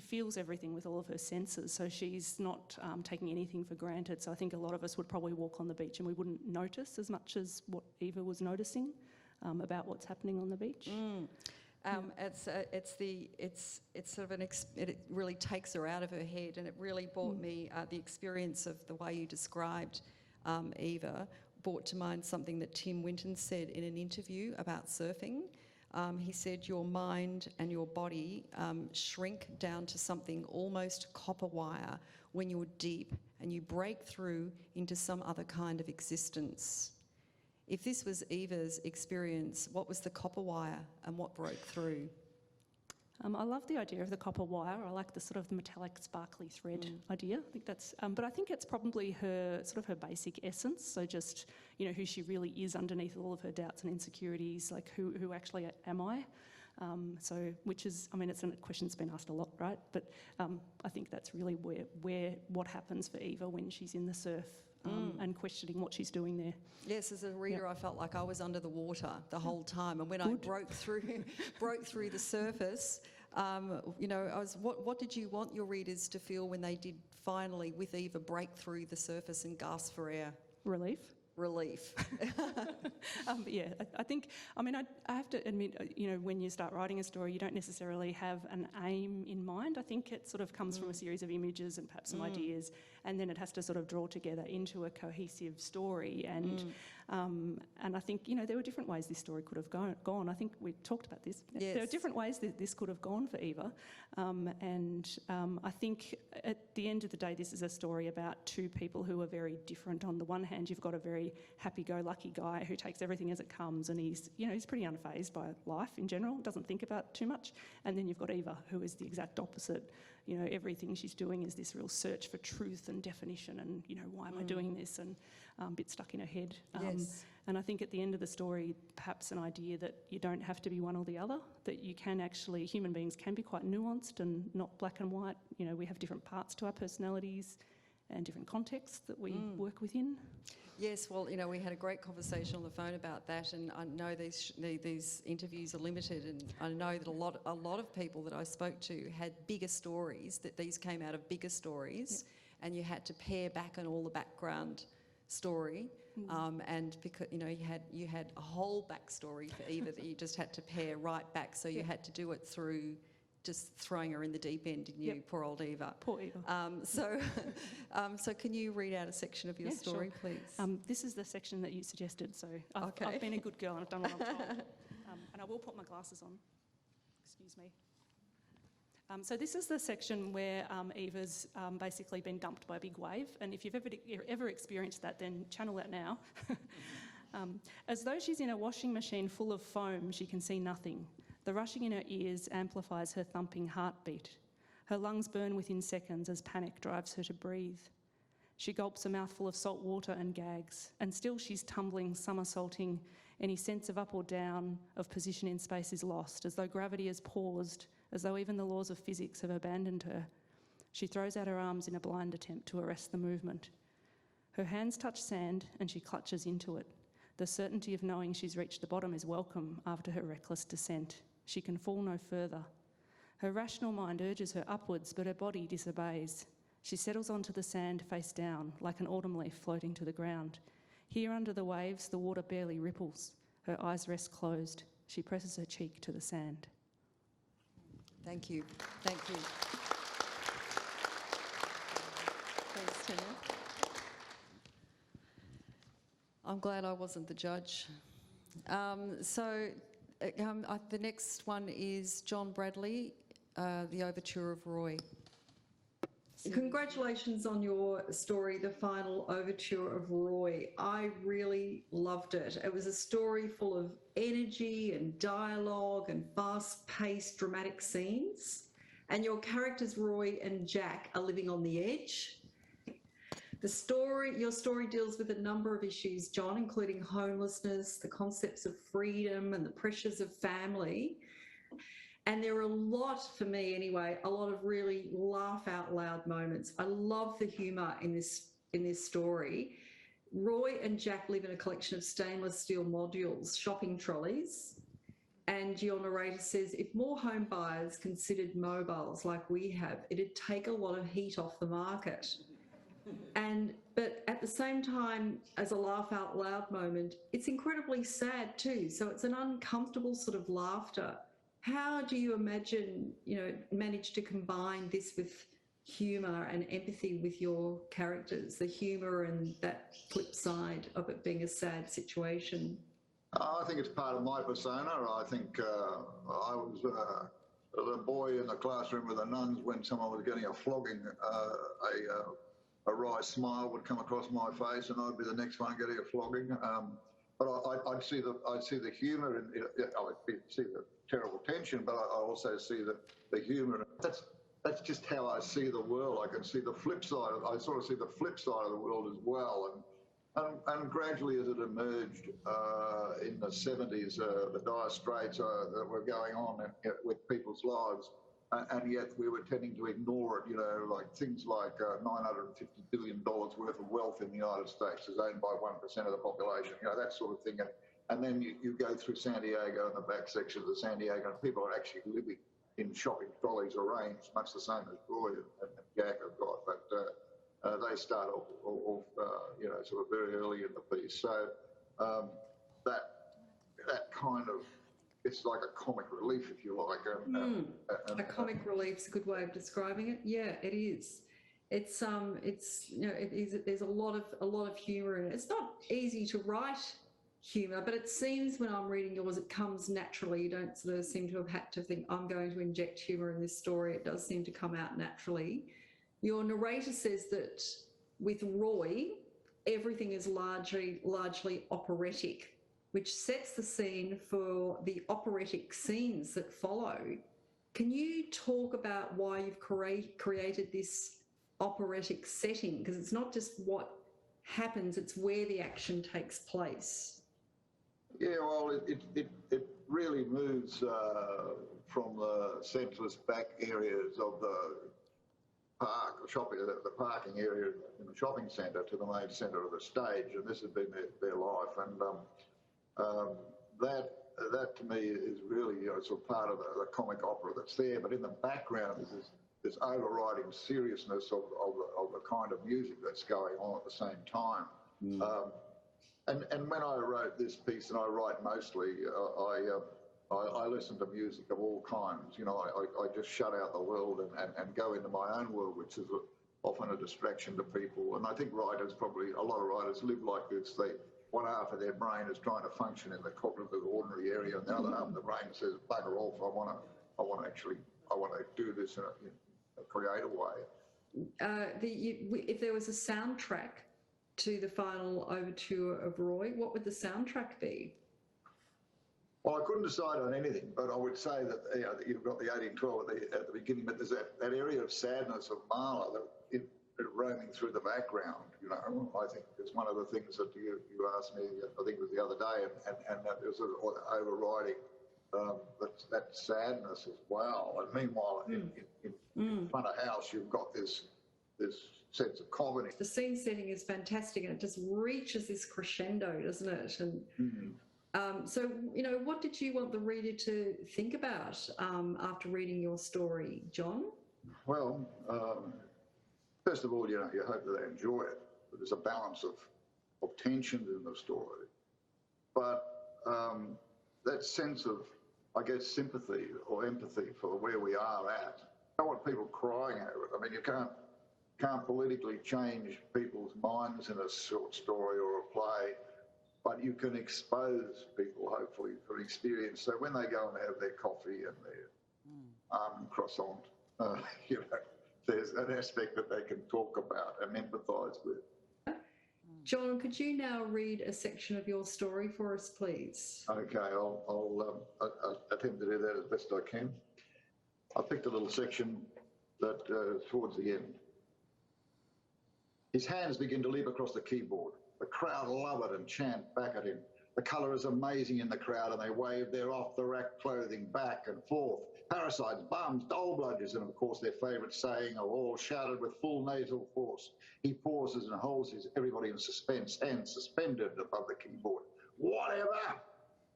feels everything with all of her senses, so she's not taking anything for granted. So I think a lot of us would probably walk on the beach and we wouldn't notice as much as what Eva was noticing about what's happening on the beach. It really takes her out of her head, and it really brought me the experience of the way you described Eva brought to mind something that Tim Winton said in an interview about surfing. He said your mind and your body shrink down to something almost copper wire when you're deep and you break through into some other kind of existence. If this was Eva's experience, what was the copper wire and what broke through? I love the idea of the copper wire. I like the sort of the metallic sparkly thread idea. I think that's, but I think it's probably her basic essence. So just, who she really is underneath all of her doubts and insecurities, like who actually am I? Which is, it's a question that's been asked a lot, right? But I think that's really what happens for Eva when she's in the surf. And questioning what she's doing there. Yes, as a reader, I felt like I was under the water the whole time, and when I broke through the surface, I was. What did you want your readers to feel when they did finally, with Eva, break through the surface and gasp for air? Relief. I think, I have to admit, when you start writing a story, you don't necessarily have an aim in mind. I think it sort of comes from a series of images and perhaps some ideas, and then it has to sort of draw together into a cohesive story. And I think, there were different ways this story could have gone. I think we talked about this. Yes. There are different ways that this could have gone for Eva. I think at the end of the day, this is a story about two people who are very different. On the one hand, you've got a very happy-go-lucky guy who takes everything as it comes, and he's pretty unfazed by life in general, doesn't think about it too much. And then you've got Eva, who is the exact opposite. Everything she's doing is this real search for truth and definition, and why am I doing this, and a bit stuck in her head. Yes. And I think at the end of the story, perhaps an idea that you don't have to be one or the other, that you can actually, human beings can be quite nuanced and not black and white. We have different parts to our personalities, and different contexts that we work within. Yes, well, you know, we had a great conversation on the phone about that, and I know these interviews are limited, and I know that a lot of people that I spoke to had bigger stories, that these came out of bigger stories, and you had to pare back on all the background story, and because you had a whole backstory for Eva that you just had to pare right back, so you had to do it through just throwing her in the deep end, didn't you? Poor old Eva. Poor Eva. So can you read out a section of your story, sure. please? This is the section that you suggested, so I've been a good girl and I've done what I'm told. And I will put my glasses on. Excuse me. So this is the section where Eva's basically been dumped by a big wave, and if you've ever experienced that, then channel that now. As though she's in a washing machine full of foam, she can see nothing. The rushing in her ears amplifies her thumping heartbeat. Her lungs burn within seconds as panic drives her to breathe. She gulps a mouthful of salt water and gags, and still she's tumbling, somersaulting. Any sense of up or down, of position in space is lost, as though gravity has paused, as though even the laws of physics have abandoned her. She throws out her arms in a blind attempt to arrest the movement. Her hands touch sand and she clutches into it. The certainty of knowing she's reached the bottom is welcome after her reckless descent. She can fall no further. Her rational mind urges her upwards, but her body disobeys. She settles onto the sand face down, like an autumn leaf floating to the ground. Here under the waves, the water barely ripples. Her eyes rest closed. She presses her cheek to the sand. Thank you. Thank you. Thanks, Tina. I'm glad I wasn't the judge. The next one is John Bradley, The Overture of Roy. Congratulations on your story, The Final Overture of Roy. I really loved it. It was a story full of energy and dialogue and fast-paced dramatic scenes. And your characters, Roy and Jack, are living on the edge. Your story deals with a number of issues, John, including homelessness, the concepts of freedom and the pressures of family. And there are a lot, for me anyway, a lot of really laugh out loud moments. I love the humour in this story. Roy and Jack live in a collection of stainless steel modules, shopping trolleys. And your narrator says, if more home buyers considered mobiles like we have, it'd take a lot of heat off the market. But at the same time, as a laugh out loud moment, it's incredibly sad too. So it's an uncomfortable sort of laughter. How do you imagine, manage to combine this with humour and empathy with your characters, the humour and that flip side of it being a sad situation? I think it's part of my persona. I think I was the boy in the classroom with the nuns when someone was getting a flogging. A wry smile would come across my face, and I'd be the next one getting a flogging. But I'd see the humour, and I'd see the terrible tension, but I also see the humour. That's just how I see the world. I can see the flip side. I sort of see the flip side of the world as well. And gradually, as it emerged in the 70s, the dire straits that were going on with people's lives. And yet we were tending to ignore it, like things like $950 billion worth of wealth in the United States is owned by 1% of the population, that sort of thing. And then you go through San Diego and the back sections of San Diego, and people are actually living in shopping trolleys arranged, much the same as Roy and Jack have got. But they start off sort of very early in the piece. So that kind of, it's like a comic relief, if you like. A comic relief's a good way of describing it. Yeah, it is. There's a lot of humour in it. It's not easy to write humour, but it seems when I'm reading yours, it comes naturally. You don't sort of seem to have had to think, I'm going to inject humour in this story. It does seem to come out naturally. Your narrator says that with Roy, everything is largely operatic, which sets the scene for the operatic scenes that follow. Can you talk about why you've created this operatic setting? Because it's not just what happens, it's where the action takes place. Yeah, well, it really moves from the senseless back areas of the park, the parking area in the shopping centre to the main centre of the stage, and this has been their life. And that to me is really sort of part of the comic opera that's there. But in the background is this overriding seriousness of the kind of music that's going on at the same time. And when I wrote this piece, and I write mostly, I listen to music of all kinds. You know, I just shut out the world and go into my own world, which is often a distraction to people. And I think writers, probably a lot of writers, live like this. One half of their brain is trying to function in the cognitive ordinary area, and the other half of the brain says, "Bugger off! I want to do this in a creative way." If there was a soundtrack to the final overture of Roy, what would the soundtrack be? Well, I couldn't decide on anything, but I would say that you've got the 1812 at the beginning, but there's that area of sadness of Marla that roaming through the background. You know, I think it's one of the things that you asked me, I think it was the other day, and that there's overriding that sadness as well. And meanwhile, in front of house, you've got this sense of comedy. The scene setting is fantastic, and it just reaches this crescendo, doesn't it? And so, you know, what did you want the reader to think about after reading your story, John? Well, first of all, you hope that they enjoy it. But there's a balance of tension in the story. But that sense of, I guess, sympathy or empathy for where we are at. I don't want people crying over it. I mean, you can't politically change people's minds in a short story or a play, but you can expose people, hopefully, for experience. So when they go and have their coffee and their croissant, you know, there's an aspect that they can talk about and empathise with. John, could you now read a section of your story for us, please? Okay, I'll attempt to do that as best I can. I picked a little section that towards the end. His hands begin to leap across the keyboard. The crowd love it and chant back at him. The colour is amazing in the crowd, and they wave their off-the-rack clothing back and forth. Parasites, bums, dole bludgers, and of course their favourite saying are all shouted with full nasal force. He pauses and holds everybody in suspense, hands suspended above the keyboard. Whatever!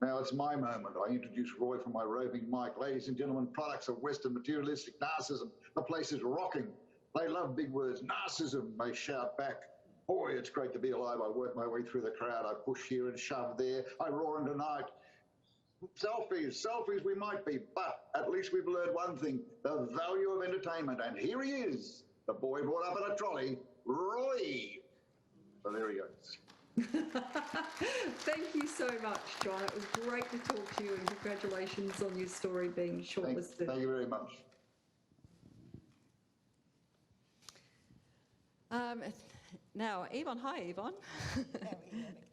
Now it's my moment. I introduce Roy from my roving mic. Ladies and gentlemen, products of Western materialistic narcissism. The place is rocking. They love big words. Narcissism, they shout back. Boy, it's great to be alive. I work my way through the crowd. I push here and shove there. I roar and deny it. Selfies we might be, but at least we've learned one thing, the value of entertainment. And here he is, the boy brought up in a trolley, Roy. So there he goes. Thank you so much, John. It was great to talk to you, and congratulations on your story being shortlisted. Thank you very much. Now, Yvonne. Hi, Yvonne.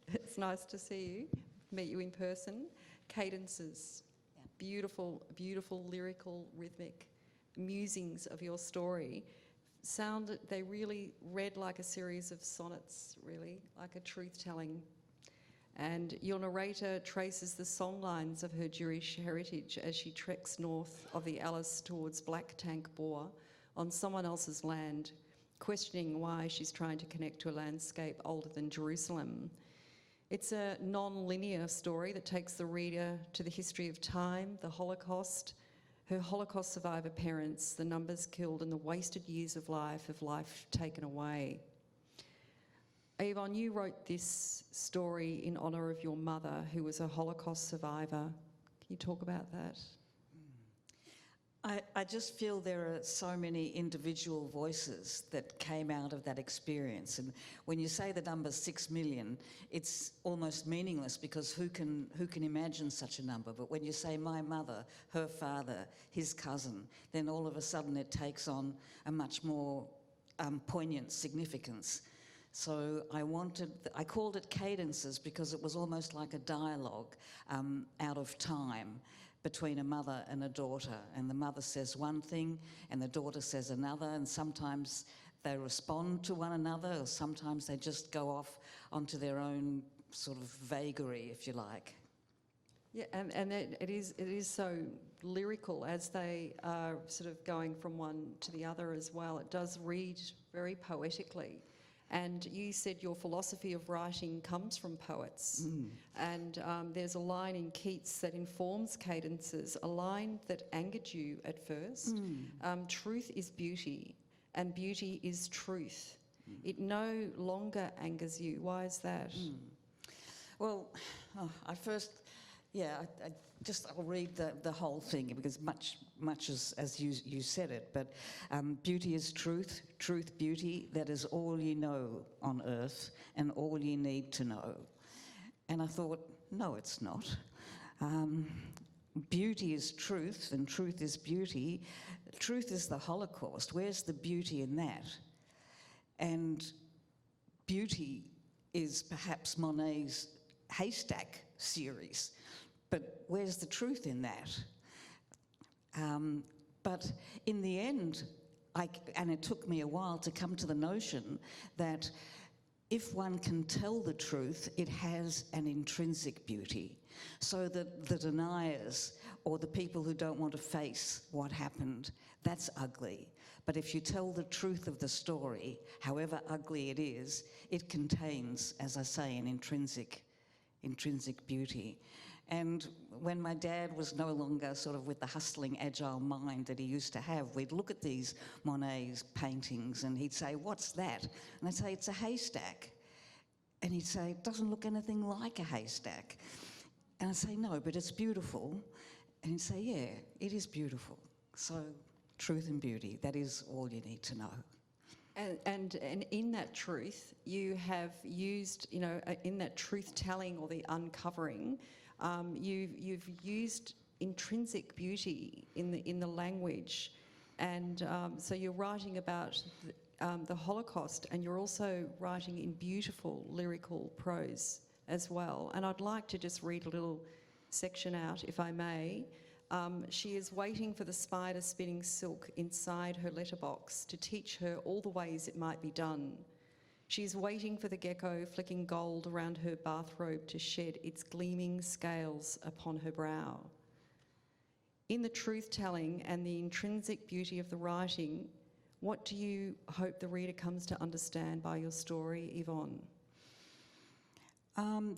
It's nice to see you, meet you in person. Cadences, beautiful, beautiful lyrical, rhythmic musings of your story. They really read like a series of sonnets, really, like a truth-telling. And your narrator traces the songlines of her Jewish heritage as she treks north of the Alice towards Black Tank Boer on someone else's land, questioning why she's trying to connect to a landscape older than Jerusalem. It's a non-linear story that takes the reader to the history of time, the Holocaust, her Holocaust survivor parents, the numbers killed and the wasted years of life taken away. Yvonne, you wrote this story in honour of your mother, who was a Holocaust survivor. Can you talk about that? I just feel there are so many individual voices that came out of that experience. And when you say the number 6 million, it's almost meaningless because who can imagine such a number? But when you say my mother, her father, his cousin, then all of a sudden it takes on a much more poignant significance. So I called it cadences because it was almost like a dialogue out of time between a mother and a daughter, and the mother says one thing and the daughter says another, and sometimes they respond to one another, or sometimes they just go off onto their own sort of vagary, if you like. Yeah, and it is so lyrical as they are sort of going from one to the other as well. It does read very poetically. And you said your philosophy of writing comes from poets. And there's a line in Keats that informs cadences, a line that angered you at first. Truth is beauty, and beauty is truth. It no longer angers you. Why is that? Well, I'll read the whole thing because much as you said it, but beauty is truth, truth beauty, that is all you know on earth and all you need to know. And I thought, no, it's not. Beauty is truth and truth is beauty. Truth is the Holocaust. Where's the beauty in that? And beauty is perhaps Monet's haystack series. But where's the truth in that? But in the end, and it took me a while to come to the notion that if one can tell the truth, it has an intrinsic beauty. So that the deniers or the people who don't want to face what happened, that's ugly. But if you tell the truth of the story, however ugly it is, it contains, as I say, an intrinsic beauty. And when my dad was no longer sort of with the hustling, agile mind that he used to have, we'd look at these Monet's paintings and he'd say, "What's that?" And I'd say, "It's a haystack." And he'd say, "It doesn't look anything like a haystack." And I'd say, "No, but it's beautiful." And he'd say, "Yeah, it is beautiful." So truth and beauty, that is all you need to know. And in that truth, you have used, in that truth-telling or the uncovering, you've used intrinsic beauty in the language, and so you're writing about the Holocaust, and you're also writing in beautiful lyrical prose as well. And I'd like to just read a little section out, if I may. She is waiting for the spider spinning silk inside her letterbox to teach her all the ways it might be done. She is waiting for the gecko flicking gold around her bathrobe to shed its gleaming scales upon her brow. In the truth-telling and the intrinsic beauty of the writing, what do you hope the reader comes to understand by your story, Yvonne?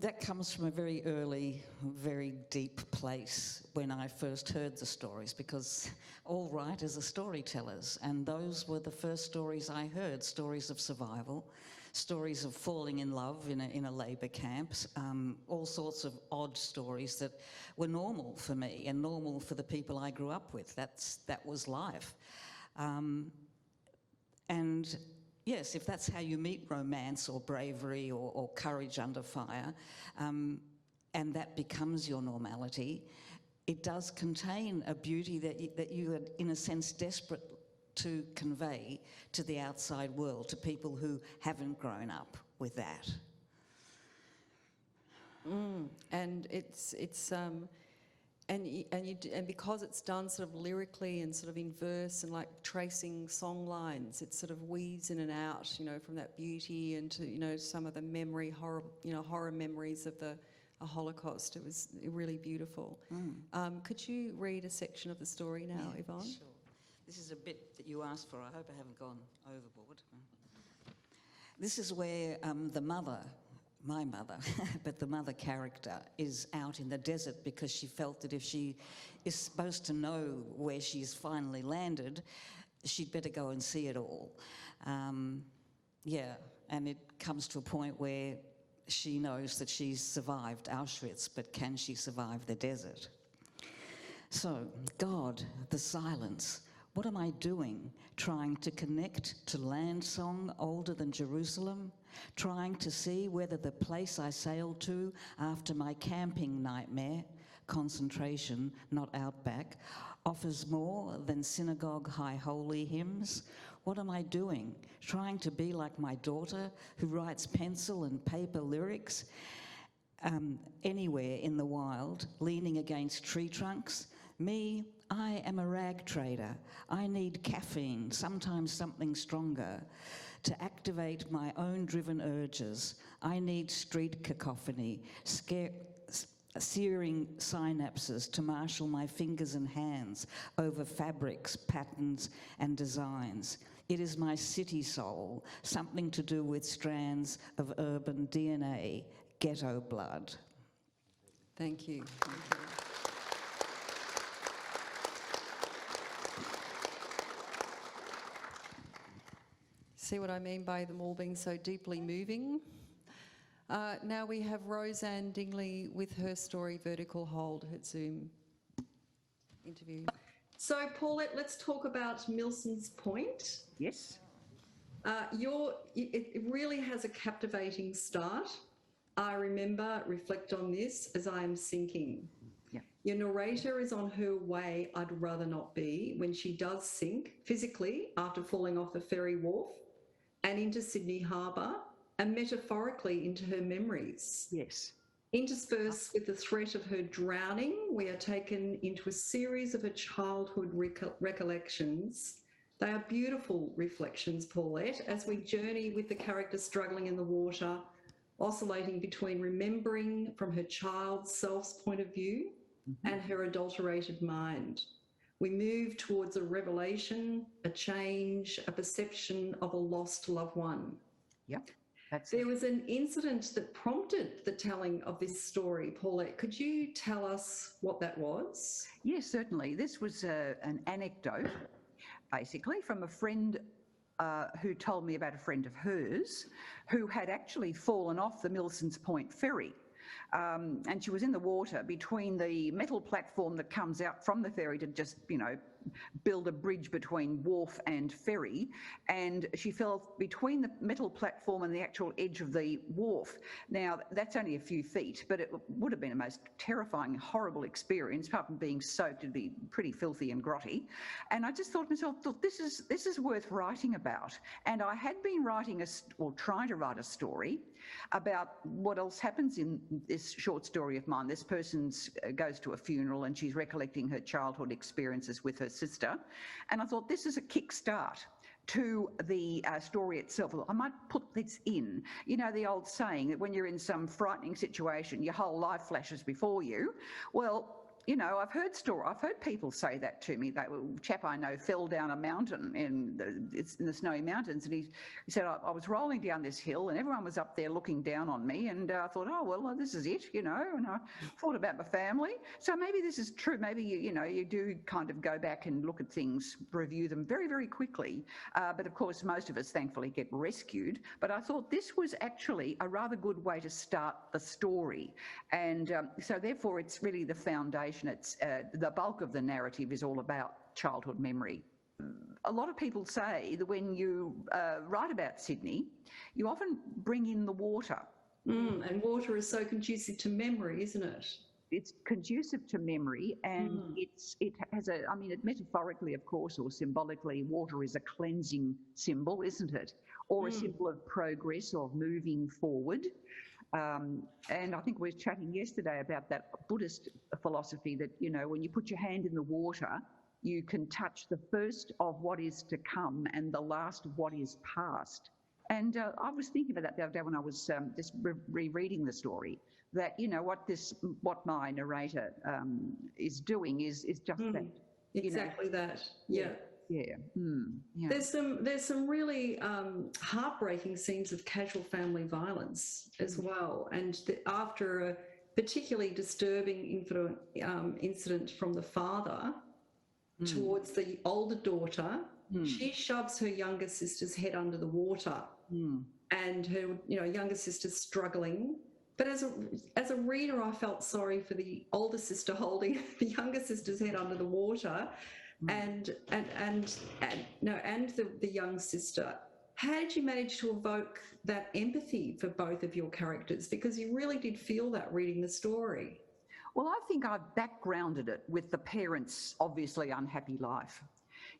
That comes from a very early, very deep place when I first heard the stories, because all writers are storytellers, and those were the first stories I heard, stories of survival, stories of falling in love in a labour camp, all sorts of odd stories that were normal for me and normal for the people I grew up with. That was life. And yes, if that's how you meet romance or bravery or courage under fire, and that becomes your normality, it does contain a beauty that you are, in a sense, desperate to convey to the outside world, to people who haven't grown up with that. And and because it's done sort of lyrically and sort of in verse and like tracing song lines, it sort of weaves in and out, from that beauty into, some of the horror memories of the Holocaust. It was really beautiful. Could you read a section of the story now, Yvonne? Sure. This is a bit that you asked for. I hope I haven't gone overboard. This is where my mother, but the mother character, is out in the desert because she felt that if she is supposed to know where she's finally landed, she'd better go and see it all. And it comes to a point where she knows that she's survived Auschwitz, but can she survive the desert? So, God, the silence. What am I doing? Trying to connect to land song older than Jerusalem? Trying to see whether the place I sailed to after my camping nightmare, concentration, not outback, offers more than synagogue high holy hymns? What am I doing? Trying to be like my daughter who writes pencil and paper lyrics anywhere in the wild, leaning against tree trunks? Me, I am a rag trader. I need caffeine, sometimes something stronger, to activate my own driven urges. I need street cacophony, searing synapses to marshal my fingers and hands over fabrics, patterns and designs. It is my city soul, something to do with strands of urban DNA, ghetto blood. Thank you. Thank you. See what I mean by them all being so deeply moving? Now we have Roseanne Dingley with her story, Vertical Hold, her Zoom interview. So, Paulette, let's talk about Milson's Point. Yes. It really has a captivating start. I remember, reflect on this as I am sinking. Yeah. Your narrator is on her way, I'd rather not be, when she does sink physically after falling off the ferry wharf and into Sydney Harbour, and metaphorically into her memories. Yes. Interspersed with the threat of her drowning, we are taken into a series of her childhood recollections. They are beautiful reflections, Paulette, as we journey with the character struggling in the water, oscillating between remembering from her child's self's point of view and her adulterated mind. We move towards a revelation, a change, a perception of a lost loved one. Yep. There was an incident that prompted the telling of this story. Paulette, could you tell us what that was? Yes, certainly. This was an anecdote, basically, from a friend who told me about a friend of hers who had actually fallen off the Milson's Point ferry. And she was in the water between the metal platform that comes out from the ferry to just, build a bridge between wharf and ferry, and she fell between the metal platform and the actual edge of the wharf. Now, that's only a few feet, but it would have been a most terrifying, horrible experience. Apart from being soaked, it'd be pretty filthy and grotty. And I just thought to myself, this is worth writing about. And I had been trying to write a story about what else happens in this short story of mine. This person goes to a funeral and she's recollecting her childhood experiences with her sister. And I thought, this is a kickstart to the story itself. I might put this in. You know the old saying that when you're in some frightening situation, your whole life flashes before you. Well, I've heard people say that to me. That chap I know fell down a mountain in the snowy mountains, and he said, I was rolling down this hill and everyone was up there looking down on me, and I thought, oh, well, this is it, and I thought about my family. So maybe this is true. Maybe, you do kind of go back and look at things, review them very, very quickly. But of course, most of us thankfully get rescued. But I thought this was actually a rather good way to start the story. And so therefore, it's really the foundation. It's the bulk of the narrative is all about childhood memory. A lot of people say that when you write about Sydney, you often bring in the water. And water is so conducive to memory, isn't it? It's conducive to memory, and it has metaphorically, of course, or symbolically, water is a cleansing symbol, isn't it? Or a symbol of progress or of moving forward. And I think we were chatting yesterday about that Buddhist philosophy that, when you put your hand in the water, you can touch the first of what is to come and the last of what is past. And I was thinking about that the other day when I was just rereading the story, that, what my narrator is doing is just that. Exactly that, yeah. Yeah. Yeah. There's some really heartbreaking scenes of casual family violence as well. And after a particularly disturbing incident from the father towards the older daughter, she shoves her younger sister's head under the water, and her younger sister's struggling. But as a reader, I felt sorry for the older sister holding the younger sister's head under the water. And the young sister. How did you manage to evoke that empathy for both of your characters? Because you really did feel that reading the story. Well, I think I backgrounded it with the parents' obviously unhappy life.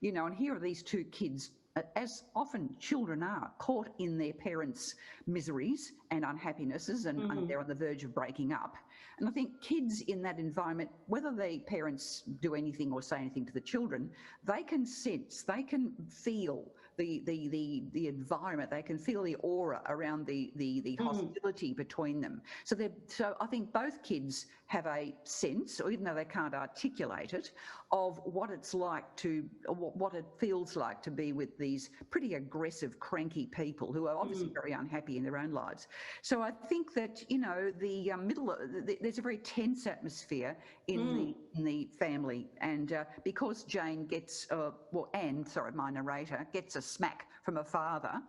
And here are these two kids, as often children are, caught in their parents' miseries and unhappinesses, and they're on the verge of breaking up. And I think kids in that environment, whether the parents do anything or say anything to the children, they can sense, they can feel the environment. They can feel the aura around the hostility between them. So I think both kids have a sense, or even though they can't articulate it, of what it's like what it feels like to be with these pretty aggressive, cranky people who are obviously very unhappy in their own lives. So I think that, you know, the there's a very tense atmosphere in the family, and because Jane gets, my narrator gets a smack from her father,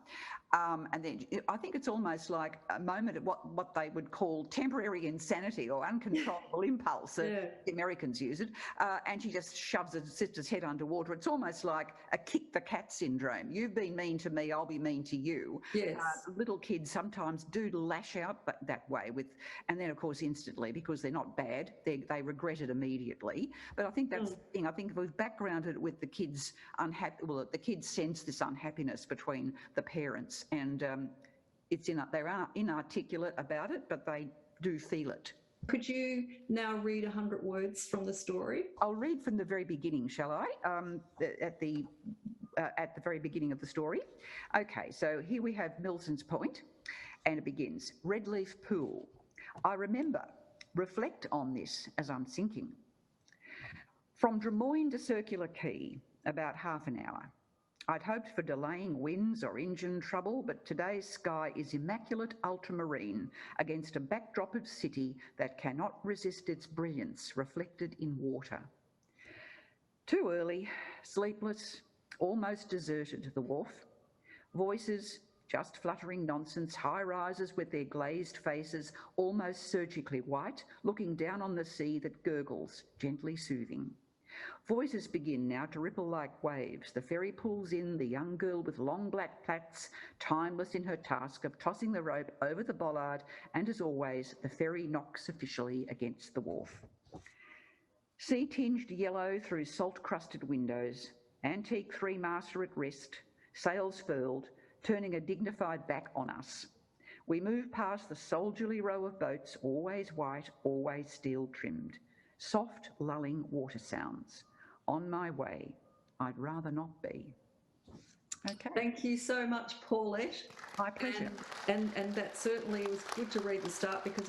and then I think it's almost like a moment of what they would call temporary insanity or uncontrollable impulse. The Americans use it, and she just shoves her sister's head underwater. It's almost like a kick the cat syndrome. You've been mean to me, I'll be mean to you. Yes. Little kids sometimes do lash out that way and then of course instantly, because they're not bad, they regret it immediately. But I think that's the thing. I think if we've backgrounded it with the kids the kids sense this unhappiness between the parents, and they're inarticulate about it, but they do feel it. Could you now read 100 words from the story? I'll read from the very beginning, shall I? At the very beginning of the story. Okay, so here we have Milton's Point, and it begins. Redleaf Pool. I remember. Reflect on this as I'm sinking. From Drummoyne to Circular Quay, about half an hour. I'd hoped for delaying winds or engine trouble, but today's sky is immaculate ultramarine against a backdrop of city that cannot resist its brilliance reflected in water. Too early, sleepless, almost deserted, the wharf. Voices, just fluttering nonsense, high-rises with their glazed faces, almost surgically white, looking down on the sea that gurgles, gently soothing. Voices begin now to ripple like waves. The ferry pulls in the young girl with long black plaits, timeless in her task of tossing the rope over the bollard, and as always, the ferry knocks officially against the wharf. Sea-tinged yellow through salt-crusted windows, antique three-master at rest, sails furled, turning a dignified back on us. We move past the soldierly row of boats, always white, always steel-trimmed. Soft, lulling water sounds. On my way, I'd rather not be. Okay. Thank you so much, Paulette. My pleasure. And that certainly was good to read the start, because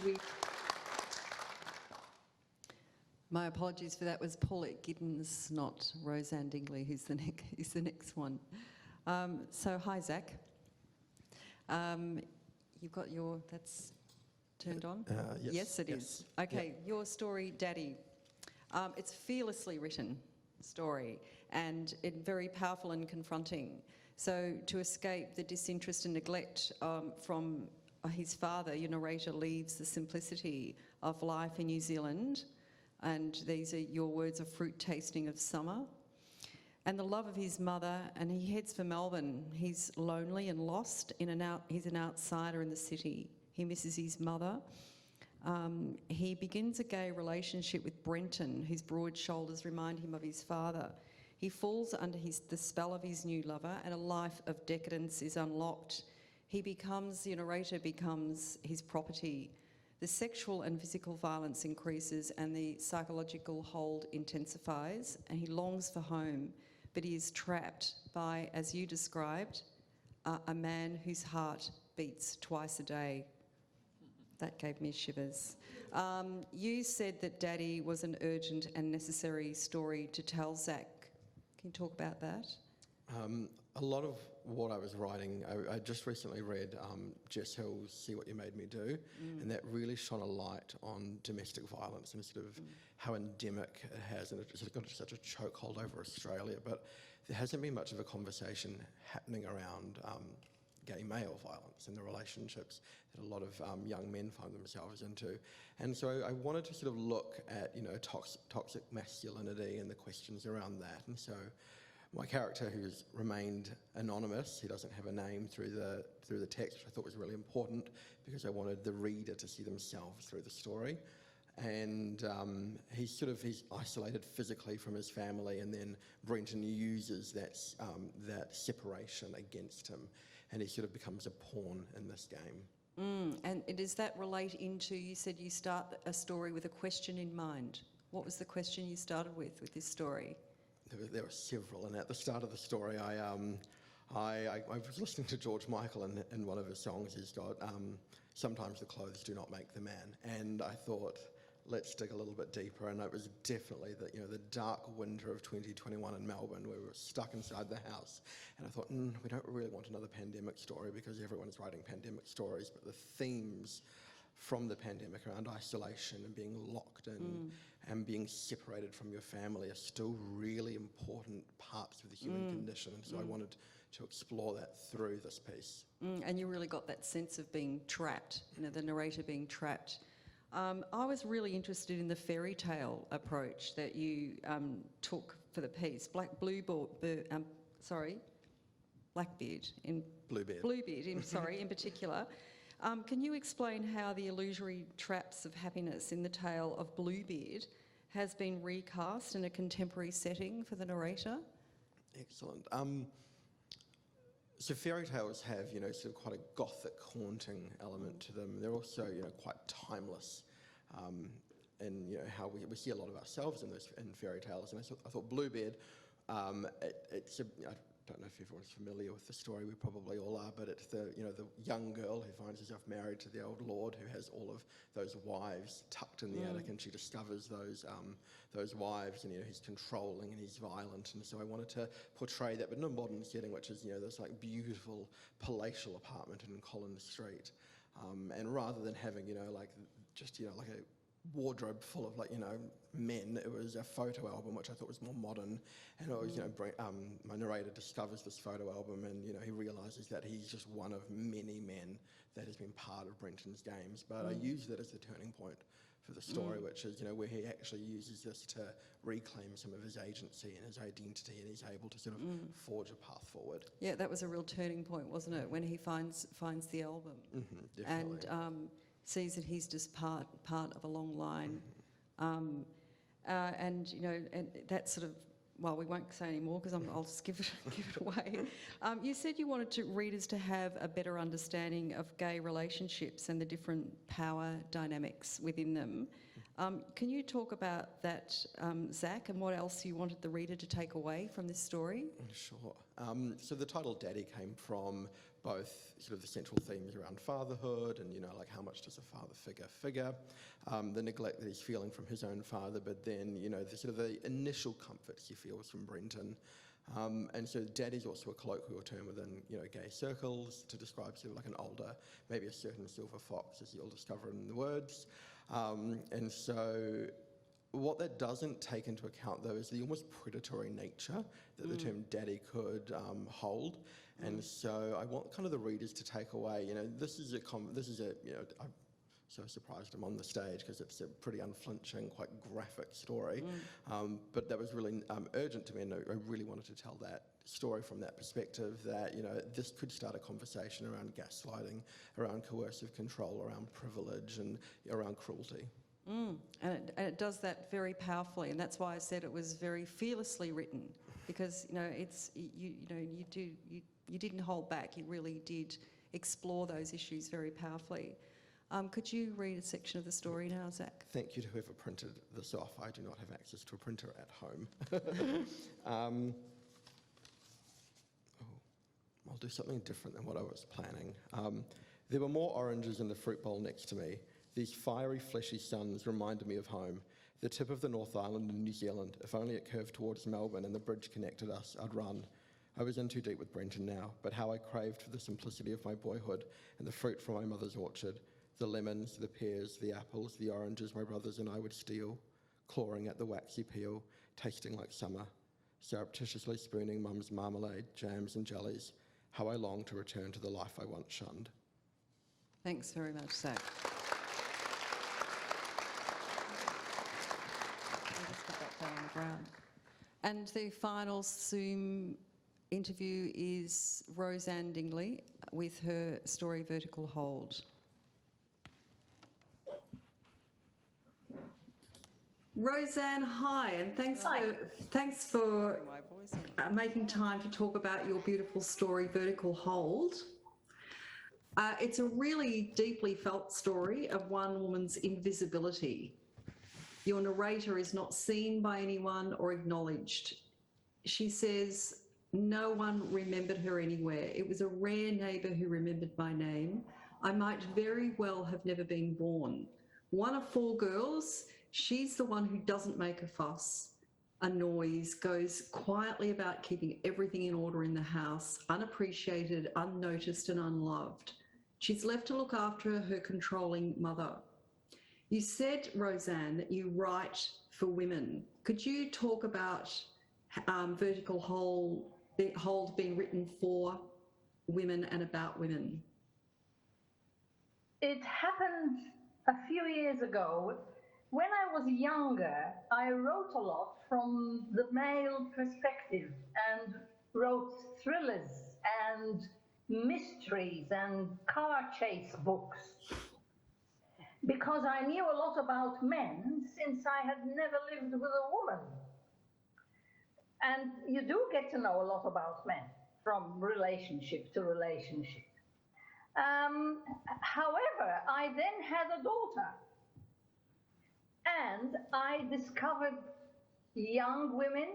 my apologies for that, was Paulette Giddens, not Roseanne Dingley, who's the next one. So hi, Zach. You've got that's turned on? Yes, it is. Okay, your story, Daddy. It's a fearlessly written story, and very powerful and confronting. So to escape the disinterest and neglect from his father, your narrator leaves the simplicity of life in New Zealand, and these are your words of fruit tasting of summer, and the love of his mother, and he heads for Melbourne. He's lonely and lost. He's an outsider in the city. He misses his mother. He begins a gay relationship with Brenton, whose broad shoulders remind him of his father. He falls under the spell of his new lover, and a life of decadence is unlocked. The narrator becomes his property. The sexual and physical violence increases, and the psychological hold intensifies, and he longs for home, but he is trapped by, as you described, a man whose heart beats twice a day. That gave me shivers. You said that Daddy was an urgent and necessary story to tell, Zach. Can you talk about that? A lot of what I was writing, I just recently read Jess Hill's See What You Made Me Do, and that really shone a light on domestic violence and sort of how endemic it has, and it's got such a chokehold over Australia, but there hasn't been much of a conversation happening around gay male violence and the relationships that a lot of young men find themselves into. And so I wanted to sort of look at, toxic masculinity and the questions around that. And so my character, who's remained anonymous, he doesn't have a name through the text, which I thought was really important because I wanted the reader to see themselves through the story. And he's isolated physically from his family, and then Brenton uses that separation against him, and he sort of becomes a pawn in this game. And does that relate into, you said you start a story with a question in mind. What was the question you started with this story? There were several, and at the start of the story, I was listening to George Michael in one of his songs. He's got, sometimes the clothes do not make the man. And I thought, let's dig a little bit deeper. And it was definitely the dark winter of 2021 in Melbourne, where we were stuck inside the house. And I thought, we don't really want another pandemic story because everyone's writing pandemic stories, but the themes from the pandemic around isolation and being locked in and being separated from your family are still really important parts of the human condition. And so I wanted to explore that through this piece. And you really got that sense of being trapped, the narrator being trapped. I was really interested in the fairy tale approach that you took for the piece. Bluebeard in particular. Can you explain how the illusory traps of happiness in the tale of Bluebeard has been recast in a contemporary setting for the narrator? Excellent. So fairy tales have, sort of quite a gothic haunting element to them. They're also, quite timeless, in how we see a lot of ourselves in fairy tales. And I thought Bluebeard, I don't know if everyone's familiar with the story. We probably all are, but it's the young girl who finds herself married to the old lord who has all of those wives tucked in the attic, and she discovers those wives, and he's controlling and he's violent. And so I wanted to portray that, but in a modern setting, which is this like beautiful palatial apartment in Collins Street, and rather than having like a wardrobe full of men, it was a photo album which I thought was more modern. And it was my narrator discovers this photo album, and he realises that he's just one of many men that has been part of Brenton's games. But I used it as the turning point for the story, which is where he actually uses this to reclaim some of his agency and his identity, and he's able to sort of forge a path forward. Yeah, that was a real turning point, wasn't it, when he finds the album Definitely. and sees that he's just part of a long line. And that sort of, well, we won't say any more because I'll just give it away. You said you wanted readers to have a better understanding of gay relationships and the different power dynamics within them. Can you talk about that, Zach, and what else you wanted the reader to take away from this story? Sure. So the title Daddy came from both sort of the central themes around fatherhood and, how much does a father figure, the neglect that he's feeling from his own father, but then, the sort of the initial comfort he feels from Brenton. And so daddy's also a colloquial term within, gay circles to describe sort of like an older, maybe a certain silver fox, as you'll discover in the words. And so what that doesn't take into account, though, is the almost predatory nature that the term daddy could hold. And so I want kind of the readers to take away, I'm so surprised I'm on the stage because it's a pretty unflinching, quite graphic story. But that was really urgent to me, and I really wanted to tell that story from that perspective, that, this could start a conversation around gaslighting, around coercive control, around privilege, and around cruelty. And it does that very powerfully, and that's why I said it was very fearlessly written, because it's you didn't hold back. You really did explore those issues very powerfully. Could you read a section of the story now, Zach? Thank you to whoever printed this off. I do not have access to a printer at home. I'll do something different than what I was planning. There were more oranges in the fruit bowl next to me. These fiery, fleshy suns reminded me of home, the tip of the North Island in New Zealand. If only it curved towards Melbourne and the bridge connected us, I'd run. I was in too deep with Brenton now, but how I craved for the simplicity of my boyhood and the fruit from my mother's orchard, the lemons, the pears, the apples, the oranges my brothers and I would steal, clawing at the waxy peel, tasting like summer, surreptitiously spooning mum's marmalade, jams and jellies. How I longed to return to the life I once shunned. Thanks very much, Zach. Let's put that down on the ground. And the final Zoom interview is Roseanne Dingley with her story Vertical Hold. Roseanne, hi, and thanks for making time to talk about your beautiful story Vertical Hold. It's a really deeply felt story of one woman's invisibility. Your narrator is not seen by anyone or acknowledged. She says, No one remembered her anywhere. It was a rare neighbour who remembered my name. I might very well have never been born. One of 4 girls, she's the one who doesn't make a fuss, a noise, goes quietly about keeping everything in order in the house, unappreciated, unnoticed and unloved. She's left to look after her controlling mother. You said, Roseanne, that you write for women. Could you talk about Vertical Hold being written for women and about women? It happened a few years ago. When I was younger, I wrote a lot from the male perspective and wrote thrillers and mysteries and car chase books because I knew a lot about men since I had never lived with a woman. And you do get to know a lot about men from relationship to relationship. However, I then had a daughter and I discovered young women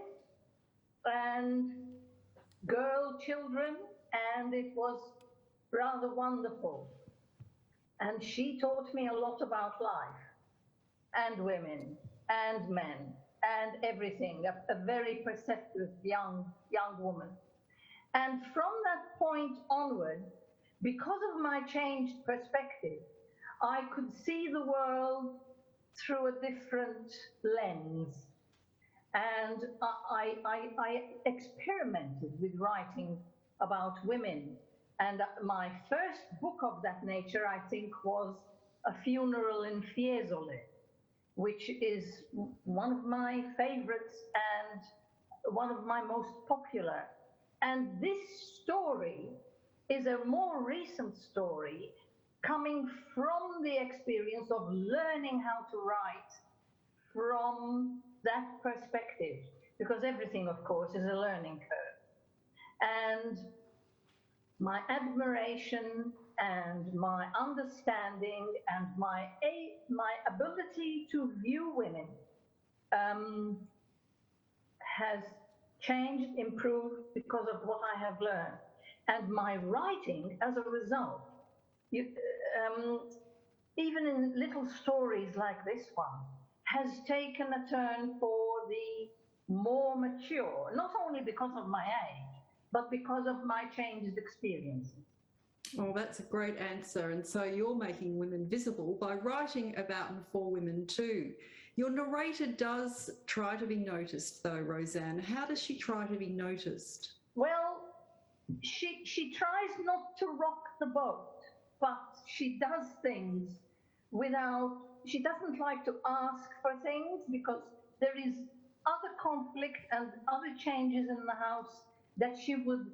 and girl children, and it was rather wonderful. And she taught me a lot about life and women and men and everything, a very perceptive young woman. And from that point onward, because of my changed perspective, I could see the world through a different lens. And I experimented with writing about women. And my first book of that nature, I think, was A Funeral in Fiesole, which is one of my favorites and one of my most popular. And this story is a more recent story coming from the experience of learning how to write from that perspective, because everything, of course, is a learning curve. And my admiration and my understanding and my ability to view women has changed, improved because of what I have learned. And my writing, as a result, even in little stories like this one, has taken a turn for the more mature, not only because of my age, but because of my changed experiences. Oh, that's a great answer. And so you're making women visible by writing about and for women too. Your narrator does try to be noticed, though, Roseanne. How does she try to be noticed? Well, she tries not to rock the boat, but she does things without, she doesn't like to ask for things because there is other conflict and other changes in the house that she would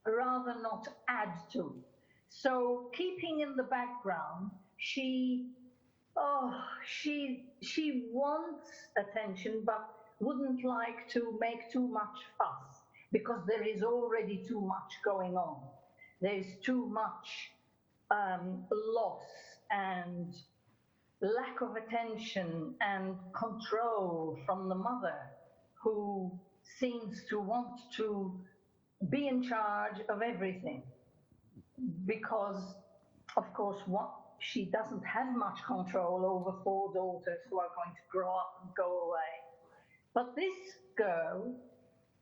rather not add to. So keeping in the background, she wants attention but wouldn't like to make too much fuss because there is already too much going on. There's too much loss and lack of attention and control from the mother, who seems to want to be in charge of everything because, of course, she doesn't have much control over 4 daughters who are going to grow up and go away. But this girl,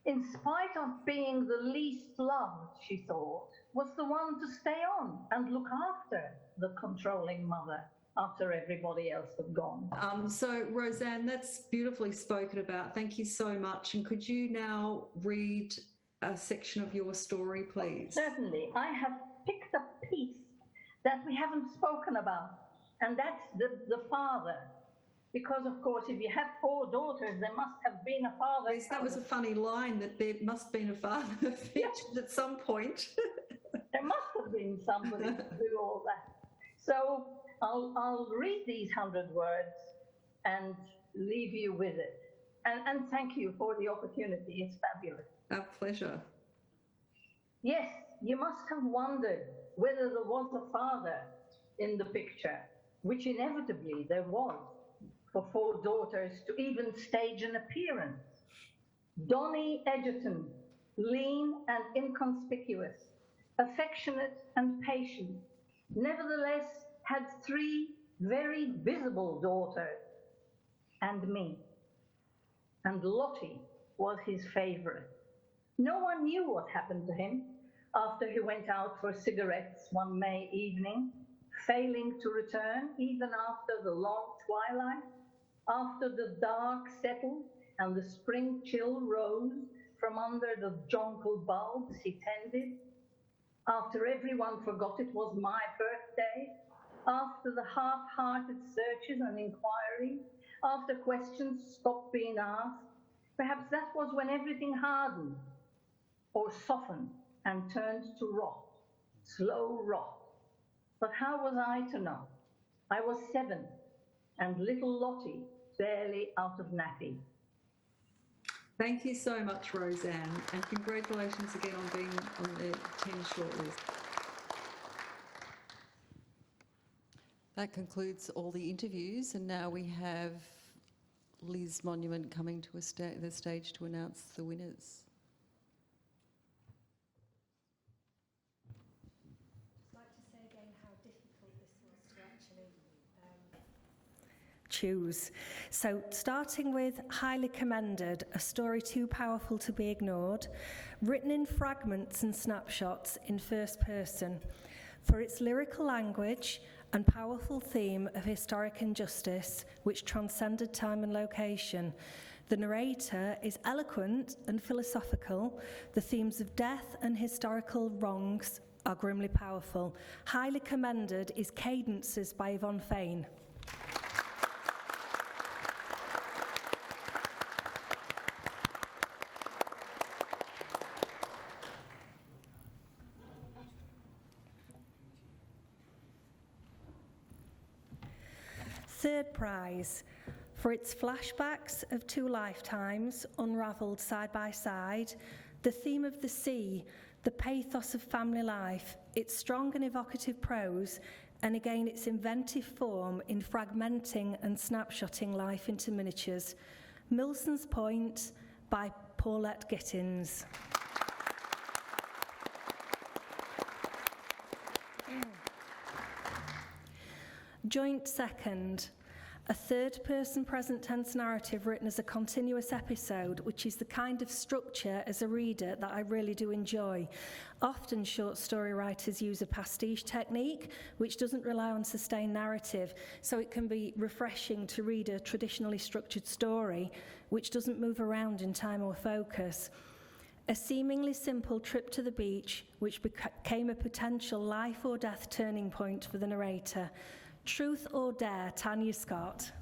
in spite of being the least loved, she thought, was the one to stay on and look after the controlling mother after everybody else had gone. So, Roseanne, that's beautifully spoken about. Thank you so much. And could you now read a section of your story, please? Certainly. I have picked a piece that we haven't spoken about, and that's the father. Because, of course, if you have 4 daughters, there must have been a father. Yes, that was a funny line, that there must have been a father featured at some point. There must have been somebody to do all that. So I'll read these 100 words and leave you with it. And thank you for the opportunity. It's fabulous. Our pleasure. Yes, you must have wondered whether there was a father in the picture, which inevitably there was, for 4 daughters to even stage an appearance. Donny Edgerton, lean and inconspicuous, affectionate and patient, nevertheless had 3 very visible daughters, and me. And Lottie was his favourite. No one knew what happened to him after he went out for cigarettes one May evening, failing to return even after the long twilight, after the dark settled and the spring chill rose from under the jonquil bulbs he tended, after everyone forgot it was my birthday, after the half-hearted searches and inquiries, after questions stopped being asked, perhaps that was when everything hardened or softened and turned to rot, slow rot. But how was I to know? I was 7, and little Lottie barely out of nappy. Thank you so much, Roseanne, and congratulations again on being on the 10 shortlist. That concludes all the interviews, and now we have Liz Monument coming to the stage to announce the winners. I'd like to say again how difficult this was to actually choose. So starting with Highly Commended, a story too powerful to be ignored, written in fragments and snapshots in first person. For its lyrical language and powerful theme of historic injustice, which transcended time and location. The narrator is eloquent and philosophical. The themes of death and historical wrongs are grimly powerful. Highly Commended is Cadences by Yvonne Fain. Third prize, for its flashbacks of 2 lifetimes unravelled side by side, the theme of the sea, the pathos of family life, its strong and evocative prose, and again its inventive form in fragmenting and snapshotting life into miniatures. Milson's Point by Paulette Gittins. Joint second, a third-person present tense narrative written as a continuous episode, which is the kind of structure as a reader that I really do enjoy. Often short story writers use a pastiche technique, which doesn't rely on sustained narrative, so it can be refreshing to read a traditionally structured story, which doesn't move around in time or focus. A seemingly simple trip to the beach, which became a potential life or death turning point for the narrator. Truth or Dare, Tanya Scott.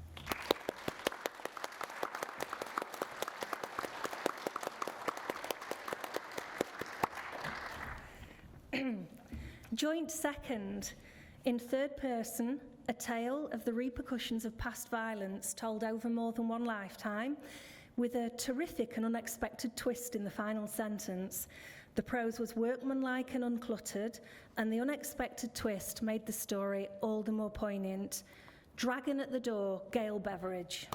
Joint second, in third person, a tale of the repercussions of past violence told over more than one lifetime, with a terrific and unexpected twist in the final sentence. The prose was workmanlike and uncluttered, and the unexpected twist made the story all the more poignant. Dragon at the Door, Gail Beveridge.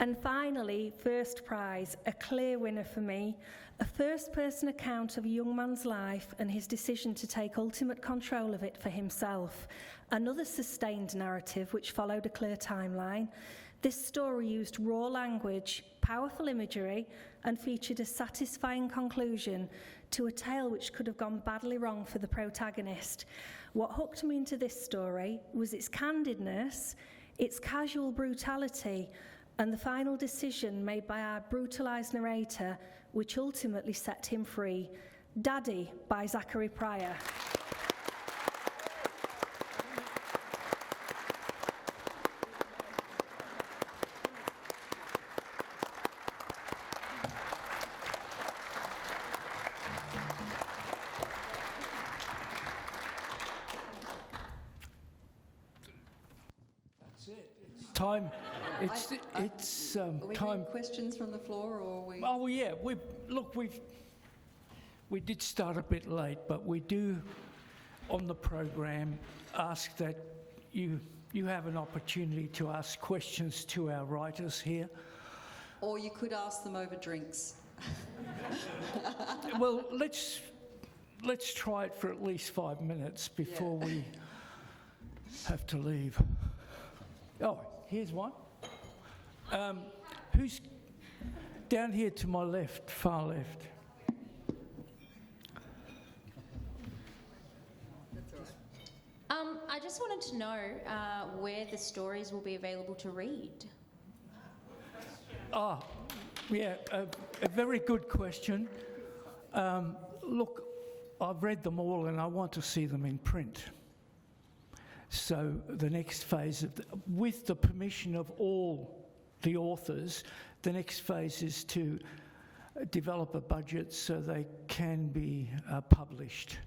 And finally, first prize, a clear winner for me, a first-person account of a young man's life and his decision to take ultimate control of it for himself. Another sustained narrative which followed a clear timeline. This story used raw language, powerful imagery, and featured a satisfying conclusion to a tale which could have gone badly wrong for the protagonist. What hooked me into this story was its candidness, its casual brutality, and the final decision made by our brutalised narrator, which ultimately set him free. Daddy by Zachary Pryor. Time. It's time. Having questions from the floor, or we? Oh well, yeah. We did start a bit late, but we do on the program ask that you you have an opportunity to ask questions to our writers here. Or you could ask them over drinks. Well, let's try it for at least 5 minutes before we have to leave. Oh, here's one. Who's down here to my left, far left? I just wanted to know where the stories will be available to read. Ah, yeah, a very good question. Look, I've read them all and I want to see them in print. So the next phase, with the permission of all the authors, the next phase is to develop a budget so they can be published.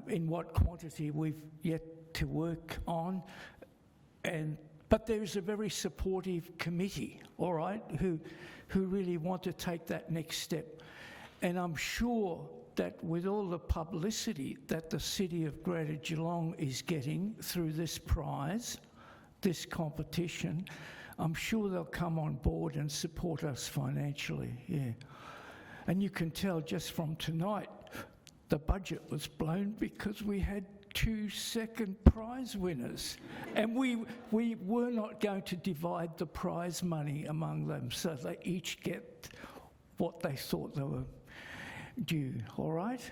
In what quantity we've yet to work on, but there is a very supportive committee, all right, who really want to take that next step. And I'm sure that with all the publicity that the City of Greater Geelong is getting through this prize, this competition, I'm sure they'll come on board and support us financially, yeah. And you can tell just from tonight, the budget was blown because we had 2 second prize winners. And we were not going to divide the prize money among them, so they each get what they thought they were due, all right?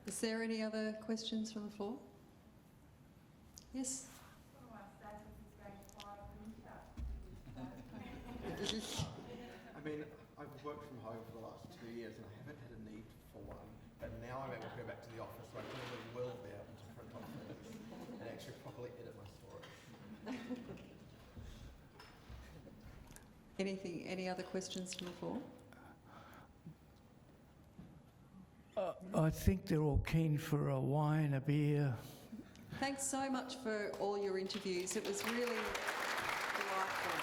Is there any other questions from the floor? Yes? I mean, I've worked from home for the last 2 years and I haven't had a need for one, but now I'm able to go back to the office, so I really will be able to print off things and actually properly edit my stories. Any other questions from the floor? I think they're all keen for a wine, a beer. Thanks so much for all your interviews. It was really delightful.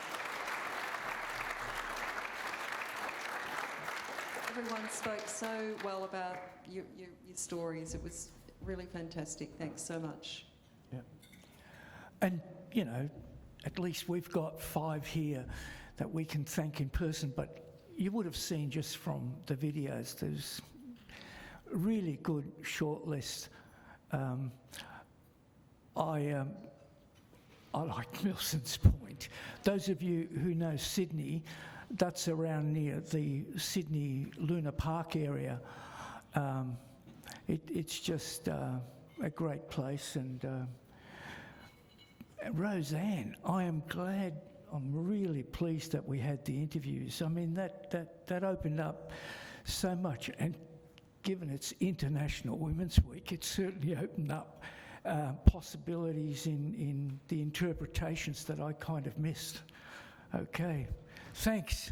Everyone spoke so well about your stories. It was really fantastic. Thanks so much. Yeah. And, you know, at least we've got 5 here that we can thank in person, but you would have seen just from the videos, there's a really good short list. I like Milson's Point. Those of you who know Sydney, that's around near the Sydney Luna Park area. It's just a great place. And Roseanne, I'm really pleased that we had the interviews. I mean, that opened up so much. And given it's International Women's Week, it certainly opened up possibilities in the interpretations that I kind of missed. Okay, thanks.